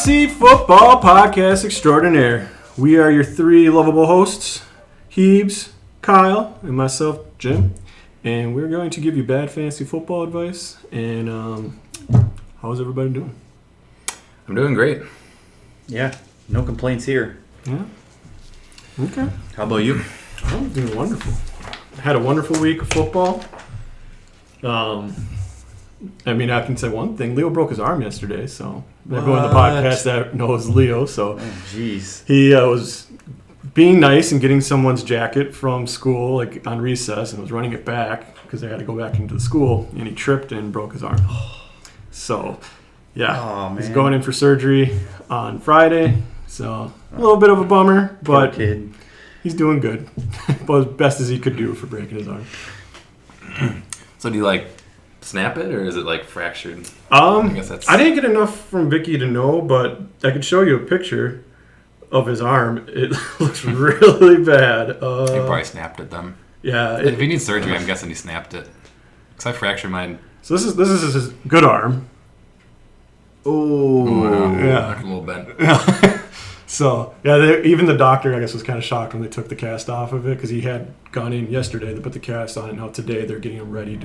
Fantasy Football Podcast Extraordinaire. We are your three lovable hosts, Heebs, Kyle, and myself, Jim. And we're going to give you bad fantasy football advice. And how's everybody doing? I'm doing great. Yeah, no complaints here. Yeah. Okay. How about you? I'm doing wonderful. Had a wonderful week of football. I can say one thing. Leo broke his arm yesterday, so everyone on the podcast that knows Leo. So jeez. He was being nice and getting someone's jacket from school, like on recess, and was running it back because they had to go back into the school, and he tripped and broke his arm. So, yeah, he's going in for surgery on Friday. So a little bit of a bummer, but he's doing good, but as best as he could do for breaking his arm. So do you snap it, or is it fractured? I didn't get enough from Vicky to know, but I could show you a picture of his arm. It looks really bad. He probably snapped it then. Yeah. If he needs surgery, I'm guessing he snapped it. Because I fractured mine. So this is his good arm. Oh, yeah. A little bent. So, yeah, even the doctor, I guess, was kind of shocked when they took the cast off of it because he had gone in yesterday to put the cast on it. Now today they're getting him ready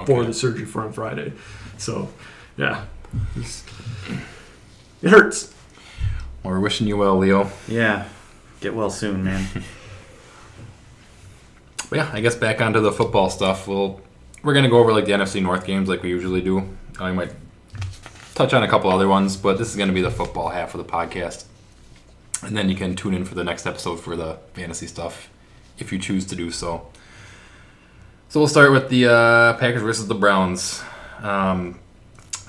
for the surgery for on Friday. So, yeah, it hurts. Well, we're wishing you well, Leo. Yeah, get well soon, man. But yeah, I guess back onto the football stuff. We're going to go over the NFC North games like we usually do. I might touch on a couple other ones, but this is going to be the football half of the podcast. And then you can tune in for the next episode for the fantasy stuff if you choose to do so. So we'll start with the Packers versus the Browns. I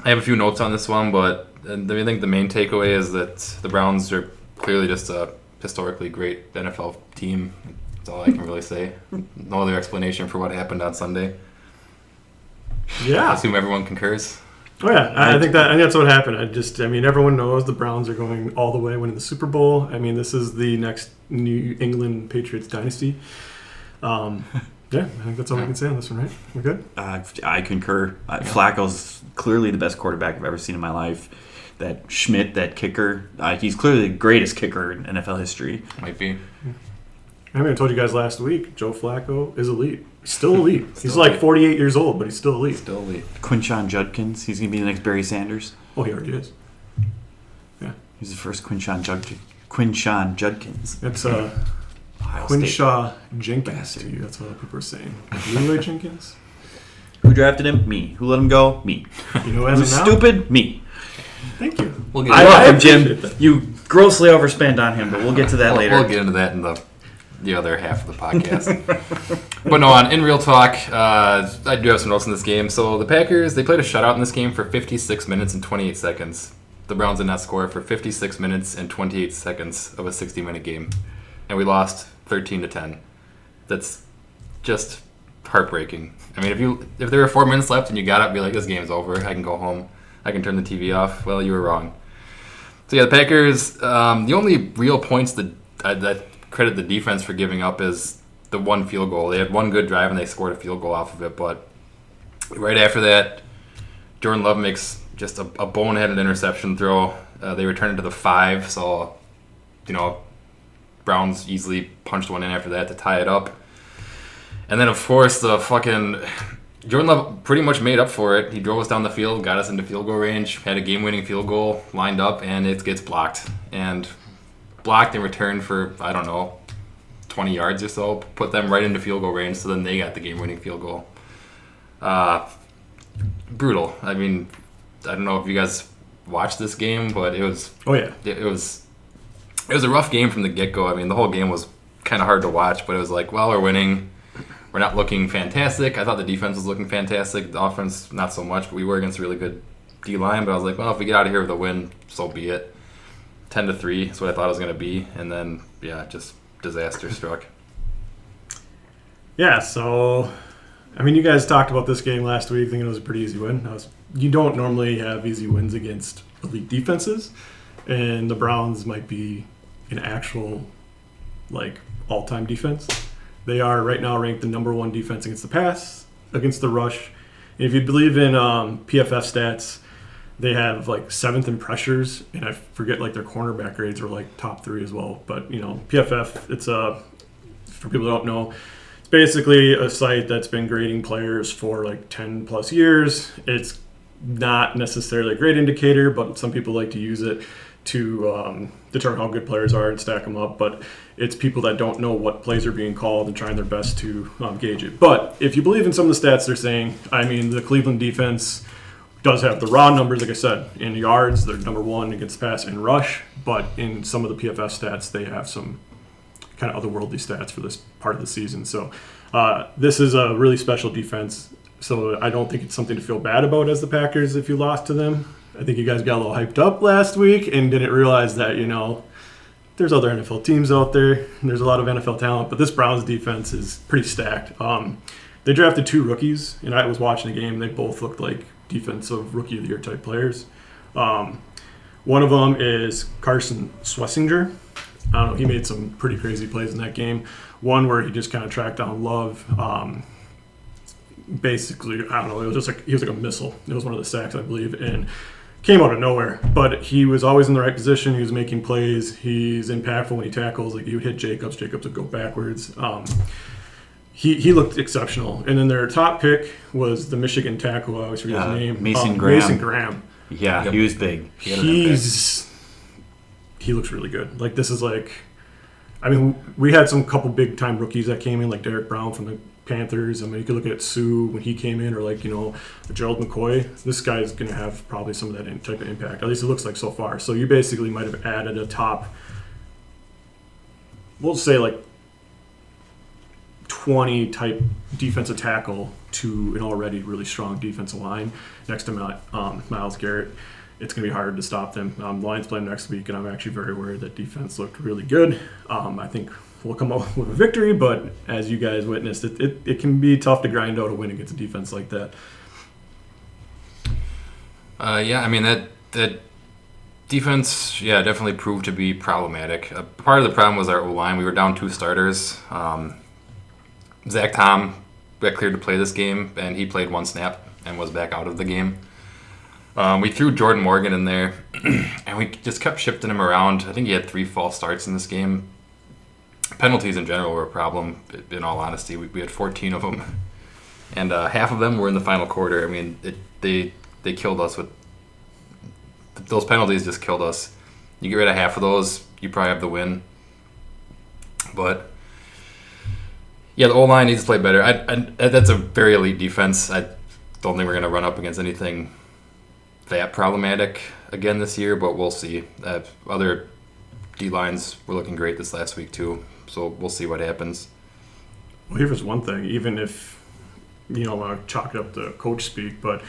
have a few notes on this one, but I think the main takeaway is that the Browns are clearly just a historically great NFL team. That's all I can really say. No other explanation for what happened on Sunday. Yeah. I assume everyone concurs. Oh, yeah. I think that's what happened. Everyone knows the Browns are going all the way, winning the Super Bowl. This is the next New England Patriots dynasty. Yeah, I think that's all we can say on this one, right? We're good? I concur. Flacco's clearly the best quarterback I've ever seen in my life. That Schmidt, that kicker, he's clearly the greatest kicker in NFL history. Might be. I told you guys last week, Joe Flacco is elite. He's still elite. He's 48 years old, but he's still elite. Still elite. Quinshon Judkins, he's going to be the next Barry Sanders. Oh, he already is. Yeah. He's the first Quinshon Judkins. That's Quinshaw Jenkins to you. That's what people are saying. Leroy Jenkins? Who drafted him? Me. Who let him go? Me. You know, as Who's stupid? Me. Thank you. We'll get welcome, Jim. You grossly overspent on him, but we'll get to that later. We'll get into that in the other half of the podcast. But no, in real talk, I do have some notes in this game. So the Packers, they played a shutout in this game for 56 minutes and 28 seconds. The Browns did not score for 56 minutes and 28 seconds of a 60-minute game. And we lost 13-10. That's just heartbreaking. If there were 4 minutes left and you got up and be like, this game's over, I can go home, I can turn the TV off, well, you were wrong. So yeah, the Packers, the only real points that credit the defense for giving up is the one field goal. They had one good drive and they scored a field goal off of it, but right after that, Jordan Love makes just a boneheaded interception throw. They return it to the 5, so Browns easily punched one in after that to tie it up. And then of course Jordan Love pretty much made up for it. He drove us down the field, got us into field goal range, had a game-winning field goal lined up, and it gets blocked. And blocked in return for, 20 yards or so, put them right into field goal range, so then they got the game-winning field goal. Brutal. I don't know if you guys watched this game, but it was... Oh, yeah. It was a rough game from the get-go. The whole game was kind of hard to watch, but it was we're winning. We're not looking fantastic. I thought the defense was looking fantastic. The offense, not so much, but we were against a really good D-line. But I was like, well, if we get out of here with a win, so be it. 10-3 is what I thought it was going to be. And then, yeah, just disaster struck. Yeah, so, you guys talked about this game last week, thinking it was a pretty easy win. You don't normally have easy wins against elite defenses. And the Browns might be an actual, all-time defense. They are right now ranked the number 1 defense against the pass, against the rush. And if you believe in PFF stats, They have like 7th in pressures, and I forget like their cornerback grades are like top 3 as well. But PFF, it's for people who don't know, it's basically a site that's been grading players for like 10 plus years. It's not necessarily a great indicator, but some people like to use it to determine how good players are and stack them up. But it's people that don't know what plays are being called and trying their best to gauge it. But if you believe in some of the stats they're saying, I mean, the Cleveland defense does have the raw numbers, like I said, in yards. They're number 1 against pass and rush. But in some of the PFF stats, they have some kind of otherworldly stats for this part of the season. So this is a really special defense. So I don't think it's something to feel bad about as the Packers if you lost to them. I think you guys got a little hyped up last week and didn't realize that, there's other NFL teams out there, and there's a lot of NFL talent, but this Browns defense is pretty stacked. They drafted 2 rookies, and I was watching the game, and they both looked like defensive rookie of the year type players. One of them is Carson Schlesinger. I don't know, he made some pretty crazy plays in that game. One where he just kind of tracked down Love. Basically, I don't know, it was just like he was like a missile. It was one of the sacks, I believe, and came out of nowhere. But he was always in the right position. He was making plays. He's impactful when he tackles. Like, he would hit Jacobs. Jacobs would go backwards. He looked exceptional. And then their top pick was the Michigan tackle. I always forget his name. Mason Graham. Mason Graham. Yeah, Yep. he was big. He looks really good. Like, this is like, I mean, we had some couple big time rookies that came in, like Derek Brown from the Panthers. I mean, you could look at Sue when he came in, or like, Gerald McCoy. This guy's going to have probably some of that type of impact. At least it looks like so far. So you basically might have added a top, we'll say like 20 type defensive tackle to an already really strong defensive line next to Myles Garrett. It's going to be hard to stop them. The Lions play them next week, and I'm actually very worried that defense looked really good. I think we'll come out with a victory, but as you guys witnessed, it can be tough to grind out a win against a defense like that. Yeah, I mean, that defense, definitely proved to be problematic. Part of the problem was our O-line. We were down 2 starters. Zach Tom got cleared to play this game, and he played 1 snap and was back out of the game. We threw Jordan Morgan in there, and we just kept shifting him around. I think he had 3 false starts in this game. Penalties in general were a problem, in all honesty. We had 14 of them, and half of them were in the final quarter. I mean, they killed us with those penalties. Just killed us. You get rid of half of those, you probably have the win. But yeah, the O-line needs to play better. That's a very elite defense. I don't think we're going to run up against anything that problematic again this year, but we'll see. Other D-lines were looking great this last week too, so we'll see what happens. Well, here's one thing. Even if, want to chalk it up to coach speak, but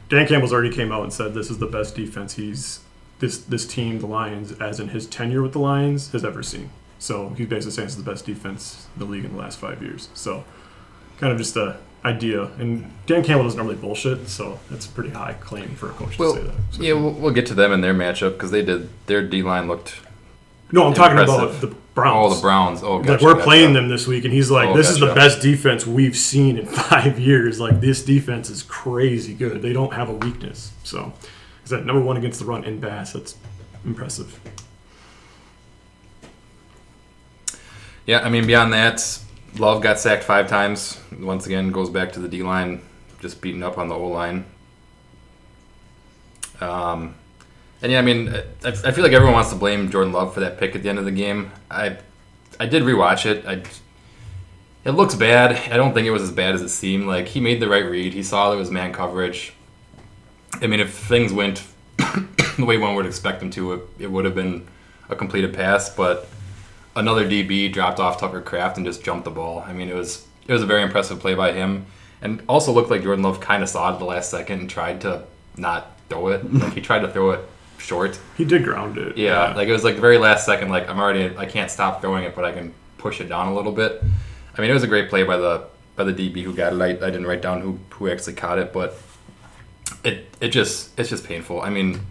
Dan Campbell's already came out and said this is the best defense this team, the Lions, as in his tenure with the Lions, has ever seen. So he's basically saying it's the best defense in the league in the last 5 years. So kind of just a idea. And Dan Campbell doesn't normally bullshit, so that's a pretty high claim for a coach to say that. So. Yeah, we'll get to them in their matchup because their D-line looked No, I'm talking impressive. about the Browns. Oh, the Browns. Oh, gotcha, like, we're playing them this week, and he's like, this is the gotcha. best defense we've seen in 5 years. Like, this defense is crazy good. They don't have a weakness. So, is that number 1 against the run in Bass? That's impressive. Yeah, I mean, beyond that, Love got sacked 5 times. Once again, goes back to the D-line, just beating up on the O-line. And yeah, I mean, I feel like everyone wants to blame Jordan Love for that pick at the end of the game. I did rewatch it. It looks bad. I don't think it was as bad as it seemed. Like, he made the right read. He saw there was man coverage. I mean, if things went the way one would expect them to, it would have been a completed pass, but another DB dropped off Tucker Kraft and just jumped the ball. I mean, it was a very impressive play by him, and also looked like Jordan Love kind of saw it at the last second and tried to not throw it. Like, he tried to throw it short. He did ground it. Yeah, like, it was like the very last second, like, I can't stop throwing it, but I can push it down a little bit. I mean, it was a great play by the DB who got it. I didn't write down who actually caught it, but it's just painful. I mean,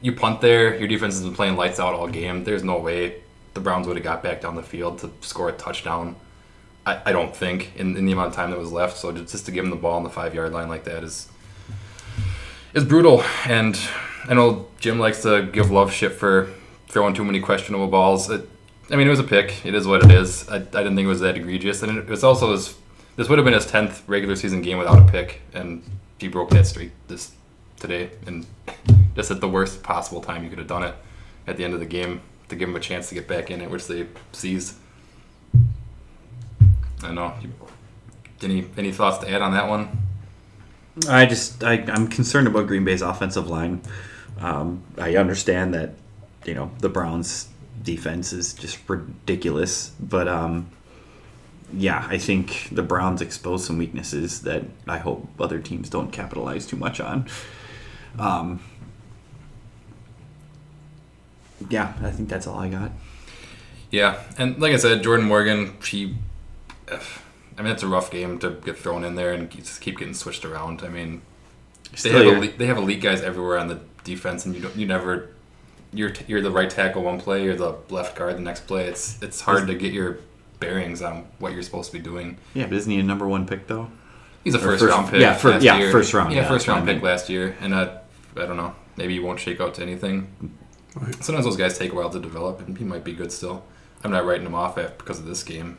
you punt there, your defense has been playing lights out all game. There's no way the Browns would have got back down the field to score a touchdown. I don't think in the amount of time that was left. So just to give them the ball on the 5-yard line like that It's brutal, and I know Jim likes to give Love shit for throwing too many questionable balls. It was a pick. It is what it is. I didn't think it was that egregious, and it was also this would have been his 10th regular season game without a pick, and he broke that streak today, and just at the worst possible time you could have done it at the end of the game to give him a chance to get back in it, which they seized. I know. Any thoughts to add on that one? I'm concerned about Green Bay's offensive line. I understand that, the Browns' defense is just ridiculous, but I think the Browns exposed some weaknesses that I hope other teams don't capitalize too much on. I think that's all I got. Yeah, and like I said, Jordan Morgan, it's a rough game to get thrown in there and just keep getting switched around. They have elite guys everywhere on the defense, and you're the right tackle one play, you're the left guard the next play. It's hard to get your bearings on what you're supposed to be doing. Yeah, but isn't he a number one pick though? He's a first round pick. First round. Yeah, first round pick last year, and I don't know. Maybe he won't shake out to anything. Right. Sometimes those guys take a while to develop, and he might be good still. I'm not writing him off because of this game.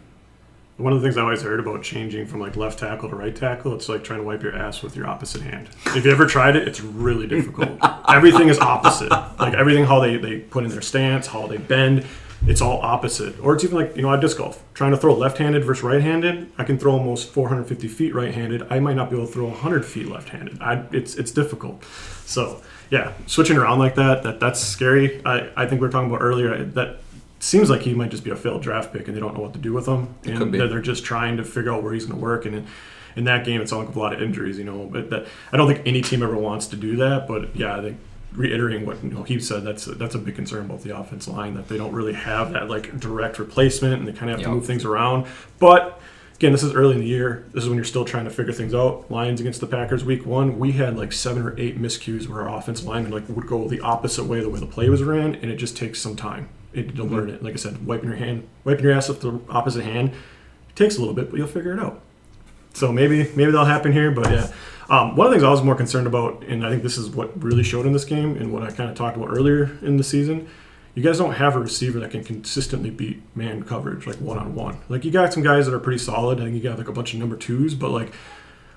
One of the things I always heard about changing from like left tackle to right tackle, it's like trying to wipe your ass with your opposite hand. If you ever tried it, it's really difficult. Everything is opposite. Like everything, how they put in their stance, how they bend, it's all opposite. Or it's even like, at disc golf, trying to throw left-handed versus right-handed. I can throw almost 450 feet right-handed. I might not be able to throw 100 feet left-handed. It's difficult. So, yeah, switching around like that's scary. I think we were talking about earlier that seems like he might just be a failed draft pick and they don't know what to do with him. And they're just trying to figure out where he's going to work. And in that game, it's all like a lot of injuries, But I don't think any team ever wants to do that. But, yeah, I think reiterating what Heebs said, that's a big concern about the offensive line, that they don't really have that like direct replacement and they kind of have to move things around. But again, this is early in the year. This is when you're still trying to figure things out. Lions against the Packers week 1, we had like 7 or 8 miscues where our offensive linemen would go the opposite way the play was ran, and it just takes some time to learn it. Like I said, wiping your ass with the opposite hand, it takes a little bit, but you'll figure it out. So maybe that'll happen here, but yeah. One of the things I was more concerned about, and I think this is what really showed in this game and what I kind of talked about earlier in the season, you guys don't have a receiver that can consistently beat man coverage, like one-on-one. Like, you got some guys that are pretty solid. I think you got like a bunch of number 2s, but like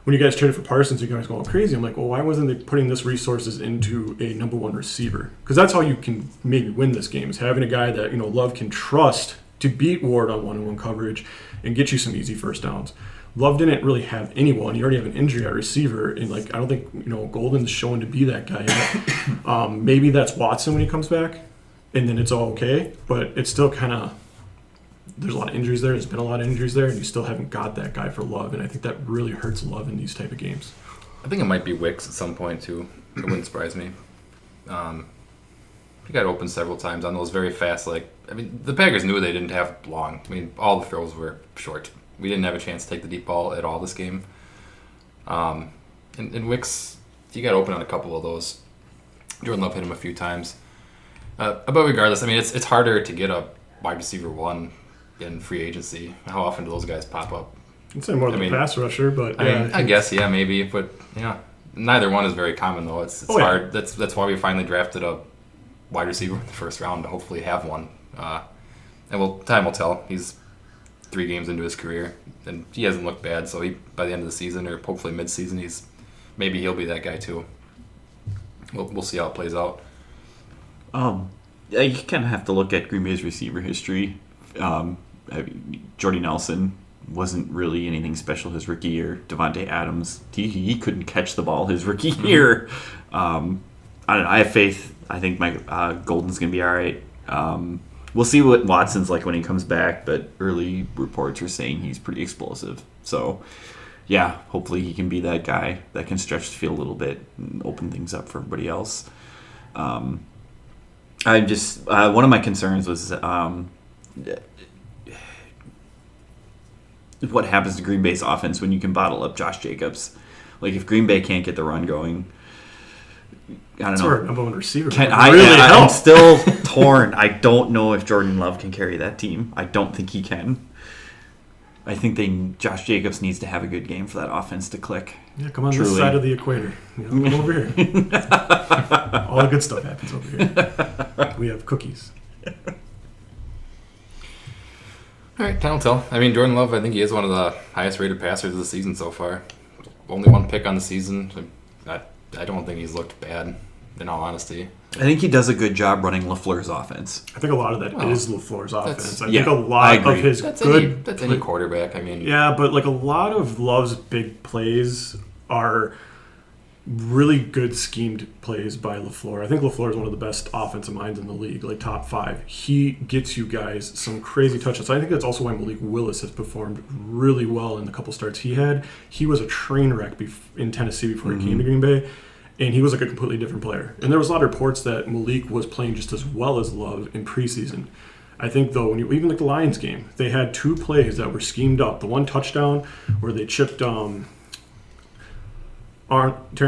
when you guys traded for Parsons, you guys going crazy. I'm like, well, why wasn't they putting this resources into a number 1 receiver? Because that's how you can maybe win this game, is having a guy that, Love can trust to beat Ward on one-on-one coverage and get you some easy first downs. Love didn't really have anyone. You already have an injury at receiver, and I don't think Golden's showing to be that guy yet. Maybe that's Watson when he comes back, and then it's all okay. But it's still kind of, there's a lot of injuries there. There's been a lot of injuries there, and you still haven't got that guy for Love, and I think that really hurts Love in these type of games. I think it might be Wicks at some point too. It wouldn't surprise me. He got open several times on those very fast. The Packers knew they didn't have long. All the throws were short. We didn't have a chance to take the deep ball at all this game. And Wicks, he got open on a couple of those. Jordan Love hit him a few times. But regardless, it's harder to get a wide receiver 1 in free agency. How often do those guys pop up? I'd say more than a pass rusher, but I guess, maybe. But, neither one is very common, though. It's hard. That's why we finally drafted a wide receiver in the first round to hopefully have one. Time will tell. He's 3 games into his career, and he hasn't looked bad. So by the end of the season, or hopefully mid-season, he'll be that guy too. We'll see how it plays out. You kind of have to look at Green Bay's receiver history. Jordy Nelson wasn't really anything special his rookie year. Devontae Adams, he couldn't catch the ball his rookie year. I have faith. I think my Golden's gonna be all right. We'll see what Watson's like when he comes back, but early reports are saying he's pretty explosive. So, yeah, hopefully he can be that guy that can stretch the field a little bit and open things up for everybody else. One of my concerns was what happens to Green Bay's offense when you can bottle up Josh Jacobs. Like, if Green Bay can't get the run going, I don't know. Our number 1 receiver. I'm still torn. I don't know if Jordan Love can carry that team. I don't think he can. I think Josh Jacobs needs to have a good game for that offense to click. Yeah, come on Truly. this side of the equator. Come over here. All the good stuff happens over here. We have cookies. All right, time will tell. I mean, Jordan Love, I think he is one of the highest rated passers of the season so far. Only one pick on the season. I don't think he's looked bad, in all honesty. I think he does a good job running LaFleur's offense. I think a lot of that is LaFleur's offense. I yeah, think a lot of his That's good... any quarterback. I mean, yeah, but like a lot of Love's big plays are really good schemed plays by LaFleur. I think LaFleur is one of the best offensive minds in the league, like top 5. He gets you guys some crazy touches. I think that's also why Malik Willis has performed really well in the couple starts he had. He was a train wreck in Tennessee before he came to Green Bay, and he was like a completely different player. And there was a lot of reports that Malik was playing just as well as Love in preseason. I think, though, when you even like the Lions game, they had 2 plays that were schemed up. The one touchdown where they chipped Terran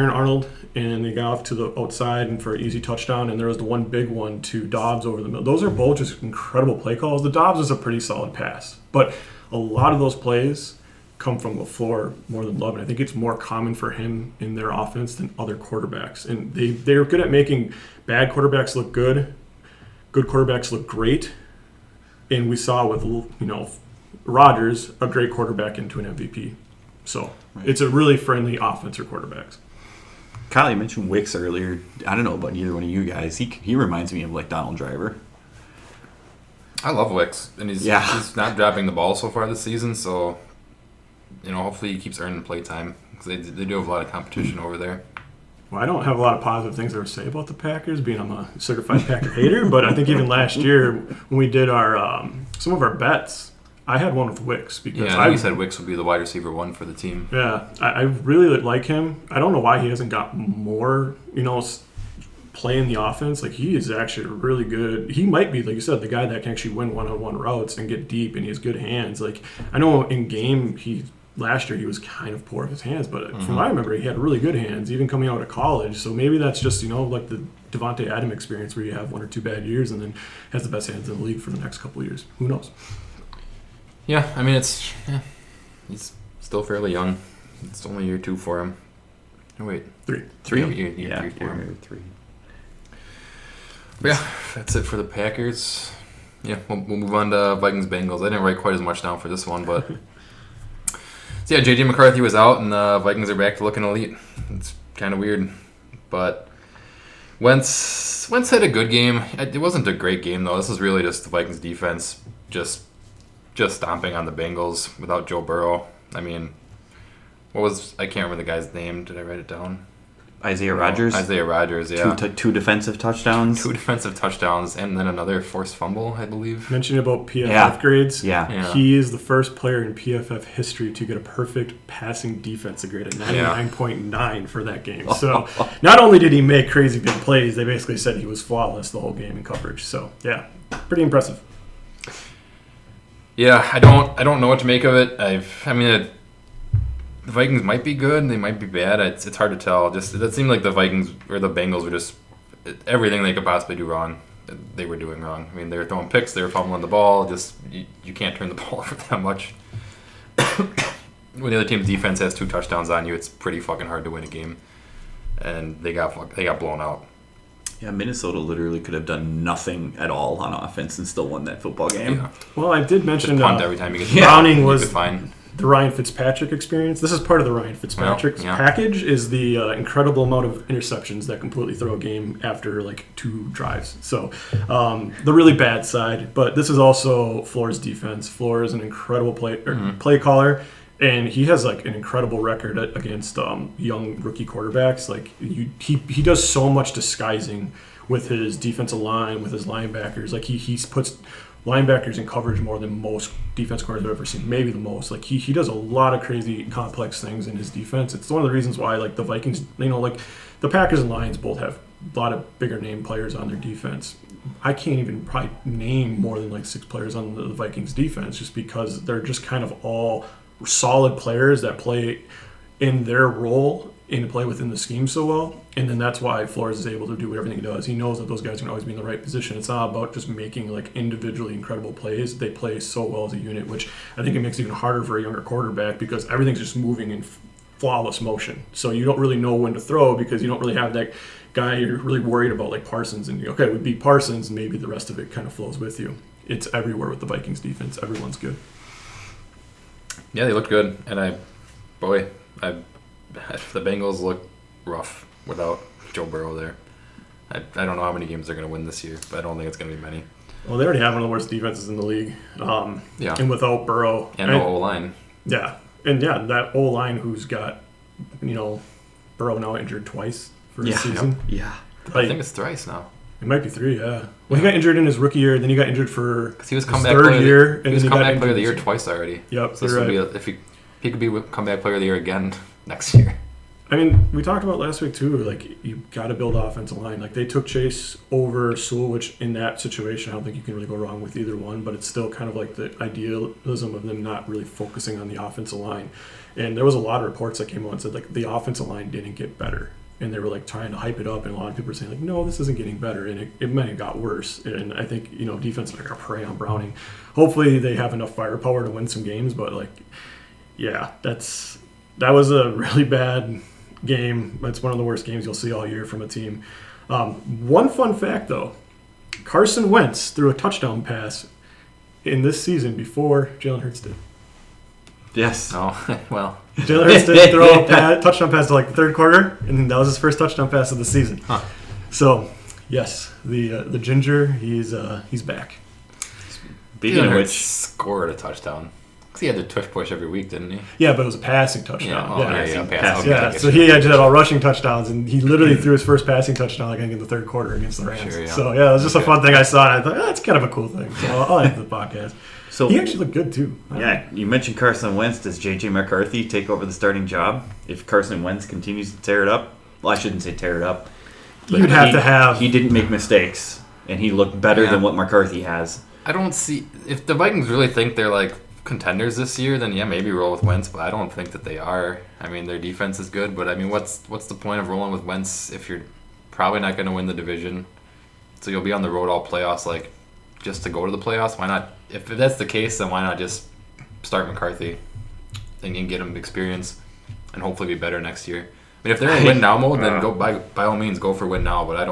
Arnold, and they got off to the outside and for an easy touchdown, and there was the one big one to Dobbs over the middle. Those are both just incredible play calls. The Dobbs is a pretty solid pass, but a lot of those plays come from LaFleur more than Love, and I think it's more common for him in their offense than other quarterbacks. And they're good at making bad quarterbacks look good quarterbacks look great, and we saw with Rodgers, a great quarterback into an MVP. So It's a really friendly offense for quarterbacks. Kyle, you mentioned Wicks earlier. I don't know about either one of you guys. He reminds me of like Donald Driver. I love Wicks, and he's not dropping the ball so far this season. So, hopefully he keeps earning play time because they do have a lot of competition over there. Well, I don't have a lot of positive things to say about the Packers, being I'm a certified Packer hater. But I think even last year when we did our some of our bets, I had one with Wicks because I said Wicks would be the wide receiver 1 for the team. Yeah, I really like him. I don't know why he hasn't got more, play in the offense. Like, he is actually really good. He might be, like you said, the guy that can actually win one-on-one routes and get deep, and he has good hands. Like, I know in game last year he was kind of poor with his hands, but from what I remember, he had really good hands, even coming out of college. So maybe that's just, like the Devontae Adams experience where you have 1 or 2 bad years and then has the best hands in the league for the next couple of years. Who knows? Yeah, I mean, he's still fairly young. It's only year 2 for him. Oh, wait. 3. Year 3 for him. 3. But yeah, that's it for the Packers. Yeah, we'll move on to Vikings-Bengals. I didn't write quite as much down for this one, but... So yeah, J.J. McCarthy was out, and the Vikings are back to looking elite. It's kind of weird, but... Wentz had a good game. It wasn't a great game, though. This was really just the Vikings defense just stomping on the Bengals without Joe Burrow. I mean, I can't remember the guy's name. Did I write it down? Isaiah Rodgers. Isaiah Rodgers, yeah. Two defensive touchdowns. 2 defensive touchdowns, and then another forced fumble, I believe. Mentioning about PFF grades. Yeah. He is the first player in PFF history to get a perfect passing defensive grade at 99.9 for that game. So not only did he make crazy big plays, they basically said he was flawless the whole game in coverage. So yeah, pretty impressive. Yeah, I don't know what to make of it. The Vikings might be good, and they might be bad. It's hard to tell. It seemed like the Vikings or the Bengals were just everything they could possibly do wrong. They were doing wrong. I mean, they were throwing picks, they were fumbling the ball. Just you can't turn the ball over that much. When the other team's defense has 2 touchdowns on you, it's pretty fucking hard to win a game. And they got blown out. Yeah, Minnesota literally could have done nothing at all on offense and still won that football game. Yeah. Well, I did mention punt every time you get Browning was fine. The Ryan Fitzpatrick experience. This is part of the Ryan Fitzpatrick package is the incredible amount of interceptions that completely throw a game after like 2 drives. So the really bad side, but this is also Floor's defense. Floor is an incredible play caller, and he has like an incredible record against young rookie quarterbacks. Like he does so much disguising with his defensive line, with his linebackers. Like he puts linebackers in coverage more than most defense coordinators I've ever seen, maybe the most. Like he does a lot of crazy complex things in his defense. It's one of the reasons why like the Vikings, like the Packers and Lions both have a lot of bigger name players on their defense. I can't even probably name more than like 6 players on the Vikings defense just because they're just kind of all solid players that play in their role and play within the scheme so well. And then that's why Flores is able to do everything he does. He knows that those guys can always be in the right position. It's not about just making like individually incredible plays. They play so well as a unit, which I think it makes it even harder for a younger quarterback because everything's just moving in flawless motion. So you don't really know when to throw because you don't really have that guy you're really worried about like Parsons. And okay, we beat Parsons, and maybe the rest of it kind of flows with you. It's everywhere with the Vikings defense. Everyone's good. Yeah, they looked good, and the Bengals look rough without Joe Burrow there. I don't know how many games they're going to win this year, but I don't think it's going to be many. Well, they already have one of the worst defenses in the league. Yeah. And without Burrow. And no O-line. Yeah. And yeah, that O-line who's got, Burrow now injured twice for the season. Yeah. I think it's thrice now. It might be 3, yeah. Well, he got injured in his rookie year, then he got injured for Because he was his comeback third player. year. He was comeback player of the year twice already. Yep, So you're right. if he could be comeback player of the year again next year. I mean, we talked about last week too. Like you got to build offensive line. Like they took Chase over Sewell, which in that situation, I don't think you can really go wrong with either one. But it's still kind of like the idealism of them not really focusing on the offensive line. And there was a lot of reports that came out and said like the offensive line didn't get better, and they were like trying to hype it up. And a lot of people were saying like, no, this isn't getting better, and it might have got worse. And I think defense are gonna prey on Browning. Hopefully they have enough firepower to win some games. But like, yeah, that was a really bad game. It's one of the worst games you'll see all year from a team. One fun fact, though. Carson Wentz threw a touchdown pass in this season before Jalen Hurts did. Yes. Oh, well. Jalen Hurts did throw a touchdown pass to like the third quarter, and that was his first touchdown pass of the season. Huh. So, yes, the Ginger, he's back. Speaking of which, scored a touchdown. Because he had the tush push every week, didn't he? Yeah, but it was a passing touchdown. Passing. Yeah, so he had all rushing touchdowns, and he literally threw his first passing touchdown I think in the third quarter against the Rams. Sure, yeah. So yeah, it was just a fun thing I saw, and I thought that's kind of a cool thing. So I'll add to the podcast. So he actually looked good too. Yeah, you mentioned Carson Wentz. Does J.J. McCarthy take over the starting job if Carson Wentz continues to tear it up? Well, I shouldn't say tear it up. But You'd have to have. He didn't make mistakes, and he looked better than what McCarthy has. I don't see if the Vikings really think they're like contenders this year, then yeah, maybe roll with Wentz, but I don't think that they are. I mean, their defense is good, but I mean, what's the point of rolling with Wentz if you're probably not going to win the division? So you'll be on the road all playoffs, like just to go to the playoffs. Why not? If that's the case, then why not just start McCarthy and get him experience and hopefully be better next year? I mean, if they're in win now mode, then go by all means go for win now. But I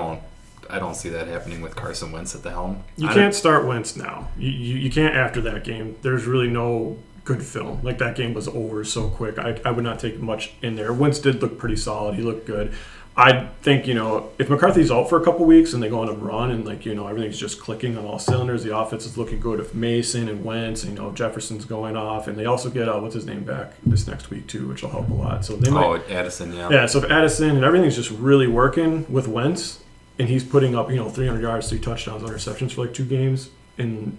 don't see that happening with Carson Wentz at the helm. You can't start Wentz now. You can't after that game. There's really no good film. Like that game was over so quick. I would not take much in there. Wentz did look pretty solid. He looked good. I think, if McCarthy's out for a couple weeks and they go on a run and everything's just clicking on all cylinders, the offense is looking good. If Mason and Wentz, Jefferson's going off, and they also get what's his name back this next week too, which will help a lot. So they might, Addison, yeah. Yeah, so if Addison and everything's just really working with Wentz, and he's putting up 300 yards, 3 touchdowns, interceptions for like 2 games, and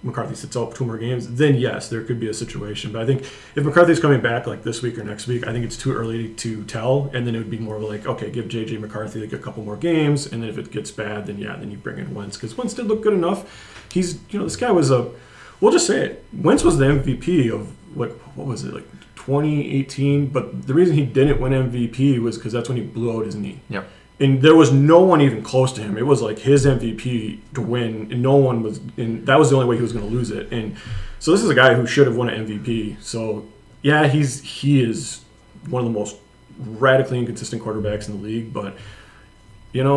McCarthy sits out 2 more games, then yes, there could be a situation. But I think if McCarthy's coming back like this week or next week, I think it's too early to tell, and then it would be more like, okay, give J.J. McCarthy like a couple more games, and then if it gets bad, then you bring in Wentz, because Wentz did look good enough. He's this guy was we'll just say it, Wentz was the MVP of what was it, like 2018, but the reason he didn't win MVP was because that's when he blew out his knee. Yep. And there was no one even close to him. It was like his MVP to win, and no one was. And that was the only way he was going to lose it. And so this is a guy who should have won an MVP. So yeah, he is one of the most radically inconsistent quarterbacks in the league. But Kevin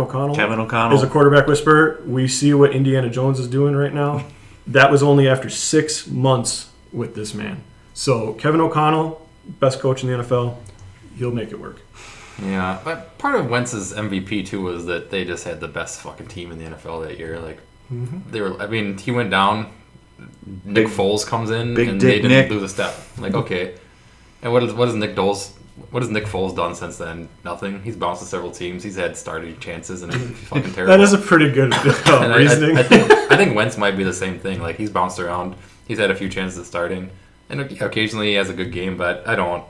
O'Connell is a quarterback whisperer. We see what Indiana Jones is doing right now. That was only after 6 months with this man. So Kevin O'Connell, best coach in the NFL, he'll make it work. Yeah, but part of Wentz's MVP too was that they just had the best fucking team in the NFL that year. Like they were. I mean, he went down. Nick Foles comes in, and they didn't lose a step. Like okay, and what does Nick Foles done since then? Nothing. He's bounced to several teams. He's had starting chances, and he's fucking terrible. That is a pretty good reasoning. I think Wentz might be the same thing. Like he's bounced around. He's had a few chances at starting, and occasionally he has a good game. But I don't.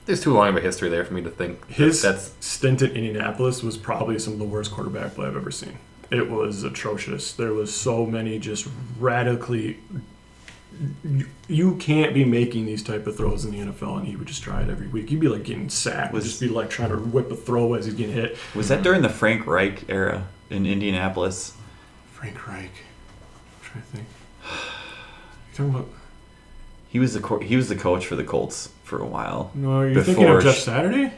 There's too long of a history there for me to think. His stint at Indianapolis was probably some of the worst quarterback play I've ever seen. It was atrocious. There was so many just radically you can't be making these type of throws in the NFL, and he would just try it every week. He'd be like getting sacked. Would just be like trying to whip a throw as he's getting hit. Was that during the Frank Reich era in Indianapolis? Frank Reich. I'm trying to think. You talking about? He was the coach for the Colts for a while. No, you're thinking of Jeff Saturday?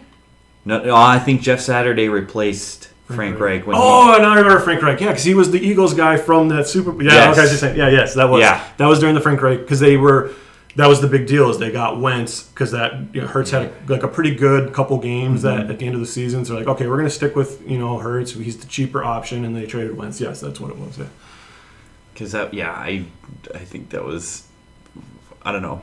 No, I think Jeff Saturday replaced Frank Reich. Now I remember Frank Reich. Yeah, because he was the Eagles guy from that Super Bowl. Yeah, yes. Okay, just saying. Yeah, yes, that was. Yeah. That was during the Frank Reich because they were. That was the big deal is they got Wentz because Hurts had a pretty good couple games that at the end of the season. So they're like, okay, we're going to stick with Hurts. He's the cheaper option, and they traded Wentz. Yes, that's what it was. Yeah. Because I think that was. I don't know.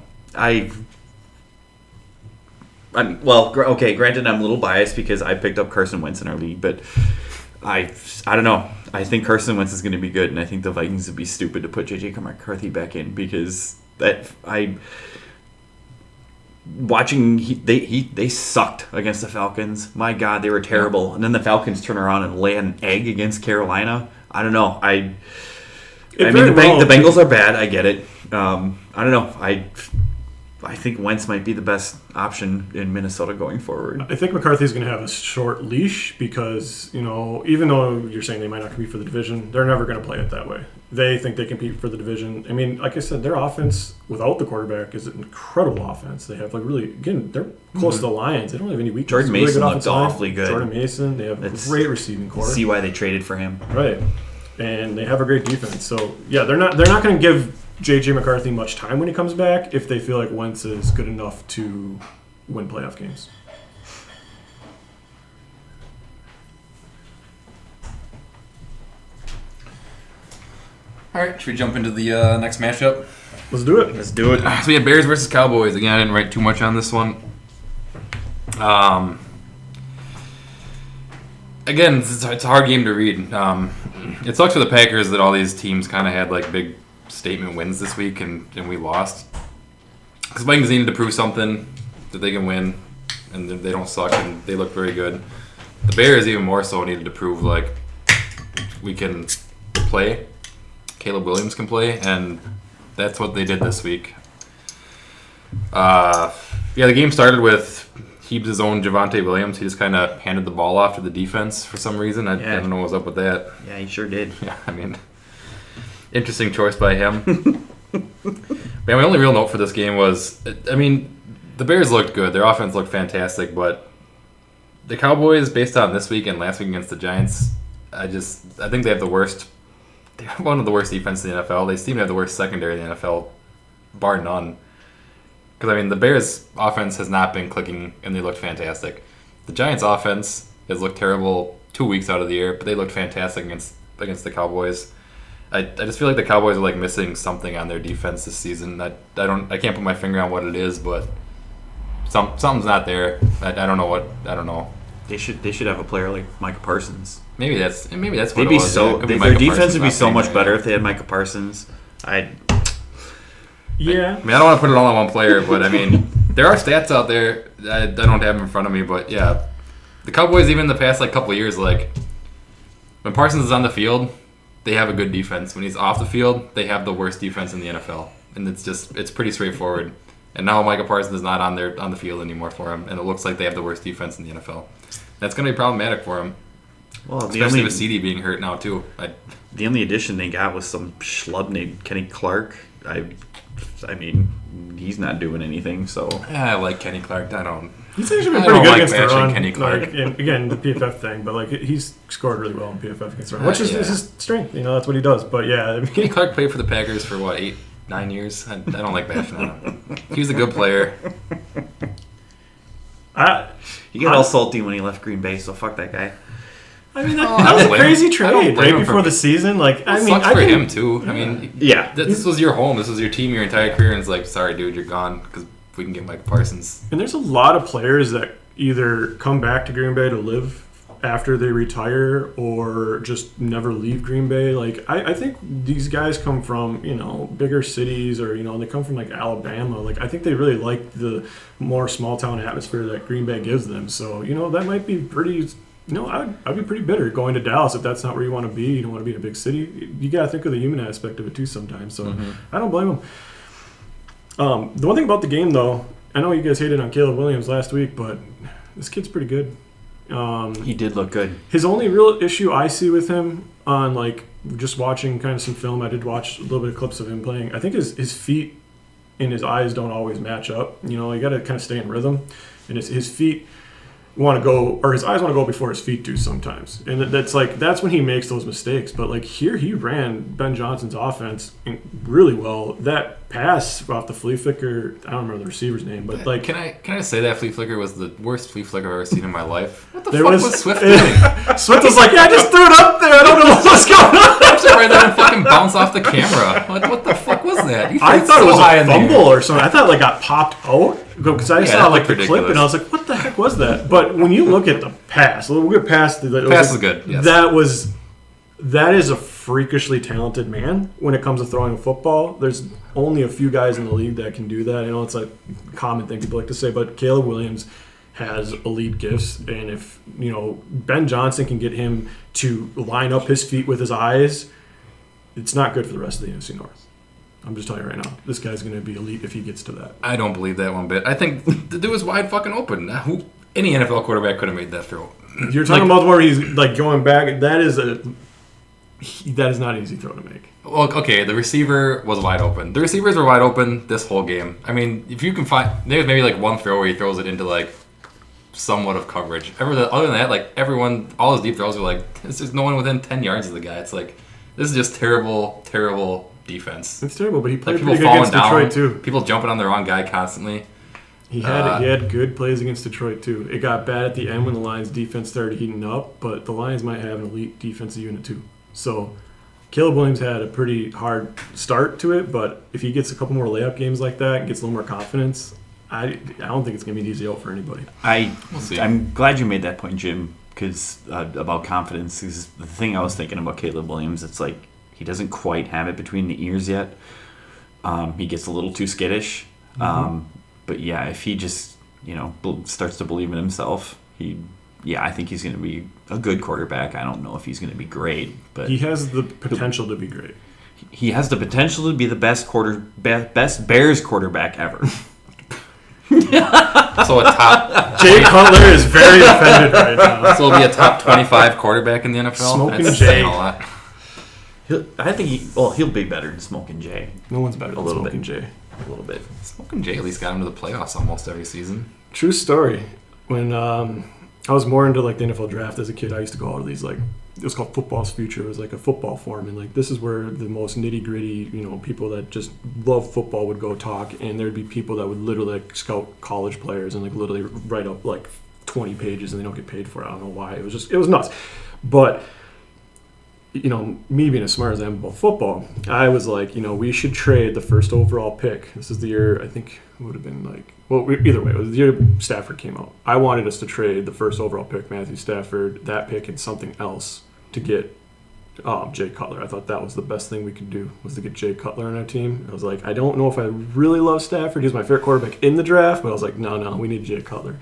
Granted, I'm a little biased because I picked up Carson Wentz in our league, but I don't know. I think Carson Wentz is going to be good, and I think the Vikings would be stupid to put J.J. McCarthy back in because they sucked against the Falcons. My God, they were terrible. And then the Falcons turn around and lay an egg against Carolina. I don't know. The Bengals are bad. I get it. I don't know. I think Wentz might be the best option in Minnesota going forward. I think McCarthy's going to have a short leash because, even though you're saying they might not compete for the division, they're never going to play it that way. They think they compete for the division. I mean, like I said, their offense without the quarterback is an incredible offense. They have, they're close to the Lions. They don't have any weaknesses. Jordan Mason looks awfully good. Jordan Mason, they have a great receiving core. See why they traded for him. Right. And they have a great defense. So, yeah, they're not going to give J.J. McCarthy much time when he comes back if they feel like Wentz is good enough to win playoff games. All right, should we jump into the next matchup? Let's do it. Let's do it. So we had Bears versus Cowboys. Again, I didn't write too much on this one. Again, it's a hard game to read. It sucks for the Packers that all these teams kind of had big statement wins this week and we lost. Because Vikings needed to prove something that they can win, and they don't suck and they look very good. The Bears even more so needed to prove we can play. Caleb Williams can play, and that's what they did this week. The game started with Heebs' own Javonte Williams. He just kind of handed the ball off to the defense for some reason. I don't know what was up with that. Yeah, he sure did. Yeah, I mean, interesting choice by him. My only real note for this game was, the Bears looked good. Their offense looked fantastic, but the Cowboys, based on this week and last week against the Giants, I think they have the worst. They have one of the worst defenses in the NFL. They seem to have the worst secondary in the NFL, bar none. Because, the Bears' offense has not been clicking, and they looked fantastic. The Giants' offense has looked terrible 2 weeks out of the year, but they looked fantastic against the Cowboys. I just feel like the Cowboys are missing something on their defense this season. I can't put my finger on what it is, but something's not there. I don't know. They should have a player like Micah Parsons. Maybe that's what They'd it be was. so. Their defense would be so much better if they had Micah Parsons. Yeah. I don't want to put it all on one player, but there are stats out there. I don't have them in front of me, but yeah, the Cowboys even in the past couple of years, when Parsons is on the field, they have a good defense. When he's off the field, they have the worst defense in the NFL, and it's pretty straightforward. And now Micah Parsons is not on the field anymore for him, and it looks like they have the worst defense in the NFL. That's going to be problematic for him. Well, especially with CD being hurt now too. The only addition they got was some schlub named Kenny Clark. He's not doing anything. So I like Kenny Clark. He's actually been pretty good against the run. Kenny Clark. Again, the PFF thing, but he's scored really well in PFF against the run, which is his strength. That's what he does. But yeah, Kenny Clark played for the Packers for 8-9 years. I don't like bashing on him. He was a good player. He got all salty when he left Green Bay, so fuck that guy. That was a crazy trade right before the season. Sucks for him too. This was your home. This was your team your entire career, and it's sorry, dude, you're gone because we can get Mike Parsons. And there's a lot of players that either come back to Green Bay to live after they retire or just never leave Green Bay. I think these guys come from bigger cities or they come from Alabama. I think they really like the more small town atmosphere that Green Bay gives them. So that might be pretty. I'd be pretty bitter going to Dallas if that's not where you want to be. You don't want to be in a big city. You got to think of the human aspect of it too sometimes. So I don't blame them. The one thing about the game, though, I know you guys hated on Caleb Williams last week, but this kid's pretty good. He did look good. His only real issue I see with him on, like, just watching kind of some film, I did watch a little bit of clips of him playing. I think his feet and his eyes don't always match up. You know, you got to kind of stay in rhythm. And his feet want to go, or his eyes want to go before his feet do sometimes. And that's when he makes those mistakes. But, like, here he ran Ben Johnson's offense really well. That pass off the flea flicker, I don't remember the receiver's name, but, like... Can I say that flea flicker was the worst flea flicker I've ever seen in my life? What the fuck was Swift doing? Swift was like, yeah, I just threw it up there. I don't know what was going on. I'm surprised that didn't fucking bounce off the camera. What the fuck was that? I thought it was a fumble or something. I thought it, like, got popped out. Because I saw, like, the clip, and I was like, what the heck was that? But when you look at the pass, we'll get past the pass was good. Yes. That is a freakishly talented man when it comes to throwing a football. There's only a few guys in the league that can do that. I know it's a common thing people like to say, but Caleb Williams has elite gifts, and if Ben Johnson can get him to line up his feet with his eyes, it's not good for the rest of the NFC North. I'm just telling you right now, this guy's going to be elite if he gets to that. I don't believe that one bit. I think the dude was wide fucking open. Any NFL quarterback could have made that throw. You're talking about where he's, like, going back. That is not an easy throw to make. Well, okay, the receiver was wide open. The receivers were wide open this whole game. I mean, if you can find, there's maybe like one throw where he throws it into, like, somewhat of coverage. Other than that, like, all his deep throws are like, there's no one within 10 yards of the guy. It's like, this is just terrible, terrible defense. It's terrible, but he played like, pretty good against Detroit too. People jumping on the wrong guy constantly. He had good plays against Detroit too. It got bad at the end when the Lions defense started heating up, but the Lions might have an elite defensive unit too. So Caleb Williams had a pretty hard start to it, but if he gets a couple more layup games like that and gets a little more confidence, I don't think it's going to be an easy out for anybody. We'll see. I'm glad you made that point, Jim, because about confidence is the thing I was thinking about Caleb Williams. It's like he doesn't quite have it between the ears yet. He gets a little too skittish. But yeah, if he just starts to believe in himself, I think he's going to be a good quarterback. I don't know if he's going to be great, but he has the potential to be great. He has the potential to be the best Bears quarterback ever. So a top Jay Cutler is very offended right now. So he'll be a top 25 quarterback in the NFL. Smoking That's Jay. saying a lot. I think he'll be better than Smoking Jay. No one's better than Smoking Jay. A little bit. Smoking Jay at least got him to the playoffs almost every season. True story. When I was more into, like, the NFL draft as a kid, I used to go out to these, like, it was called Football's Future. It was like a football forum, and, like, this is where the most nitty gritty, people that just love football would go talk, and there'd be people that would literally, like, scout college players and, like, literally write up, like, 20 pages, and they don't get paid for it. I don't know why. It was nuts. But me being as smart as I am about football, I was like, we should trade the first overall pick. This is the year, I think it would have been like, either way, it was the year Stafford came out. I wanted us to trade the first overall pick, Matthew Stafford, that pick, and something else to get Jay Cutler. I thought that was the best thing we could do, was to get Jay Cutler on our team. I was like, I don't know if I really love Stafford. He was my favorite quarterback in the draft, but I was like, no, we need Jay Cutler.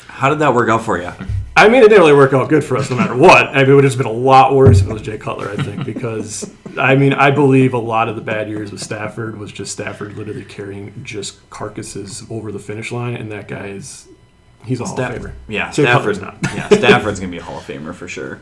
How did that work out for you? I mean, it didn't really work out good for us no matter what. I mean, it would have just been a lot worse if it was Jay Cutler, I think, because, I believe a lot of the bad years with Stafford was just Stafford literally carrying just carcasses over the finish line, and that guy he's a Hall of Famer. Yeah, Jay Cutler's not. Yeah, Stafford's going to be a Hall of Famer for sure.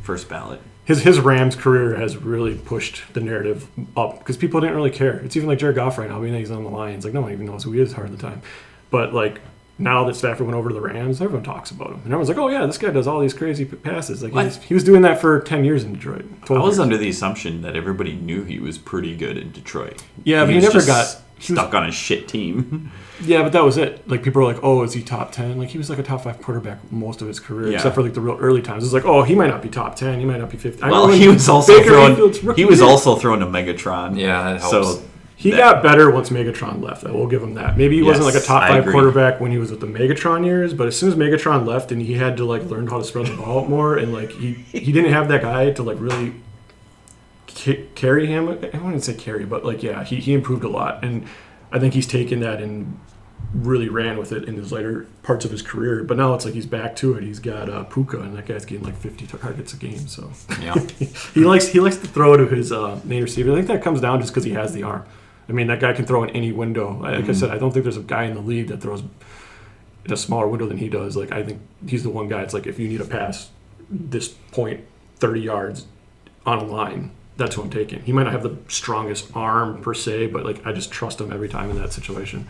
First ballot. His Rams career has really pushed the narrative up because people didn't really care. It's even like Jared Goff right now. I mean, he's on the Lions. Like, no one even knows who he is half the time. But, like, now that Stafford went over to the Rams, everyone talks about him. And everyone's like, oh, yeah, this guy does all these crazy passes. Like, he was doing that for 10 years in Detroit. I was under the assumption that everybody knew he was pretty good in Detroit. Yeah, but he never got stuck on a shit team. Yeah, but that was it. Like, people were like, oh, is he top 10? Like, he was like a top 5 quarterback most of his career, except for, like, the real early times. It's like, oh, he might not be top 10. He might not be 50. Well, he was also throwing a Megatron. Yeah, that helps. So he got better once Megatron left. I will give him that. Maybe he wasn't like a top 5 quarterback when he was with the Megatron years, but as soon as Megatron left and he had to, like, learn how to spread the ball out more, and, like, he didn't have that guy to, like, really carry him. I wouldn't say carry, but, like, yeah, he improved a lot. And I think he's taken that and really ran with it in his later parts of his career. But now it's like he's back to it. He's got Puka, and that guy's getting like 50 targets a game. So yeah, he likes to throw to his main receiver. I think that comes down just because he has the arm. I I mean, that guy can throw in any window. Like I said, I don't think there's a guy in the league that throws in a smaller window than he does. Like, I think he's the one guy. It's like, if you need a pass, this point 30 yards on a line, that's who I'm taking. He might not have the strongest arm per se, but like, I just trust him every time in that situation.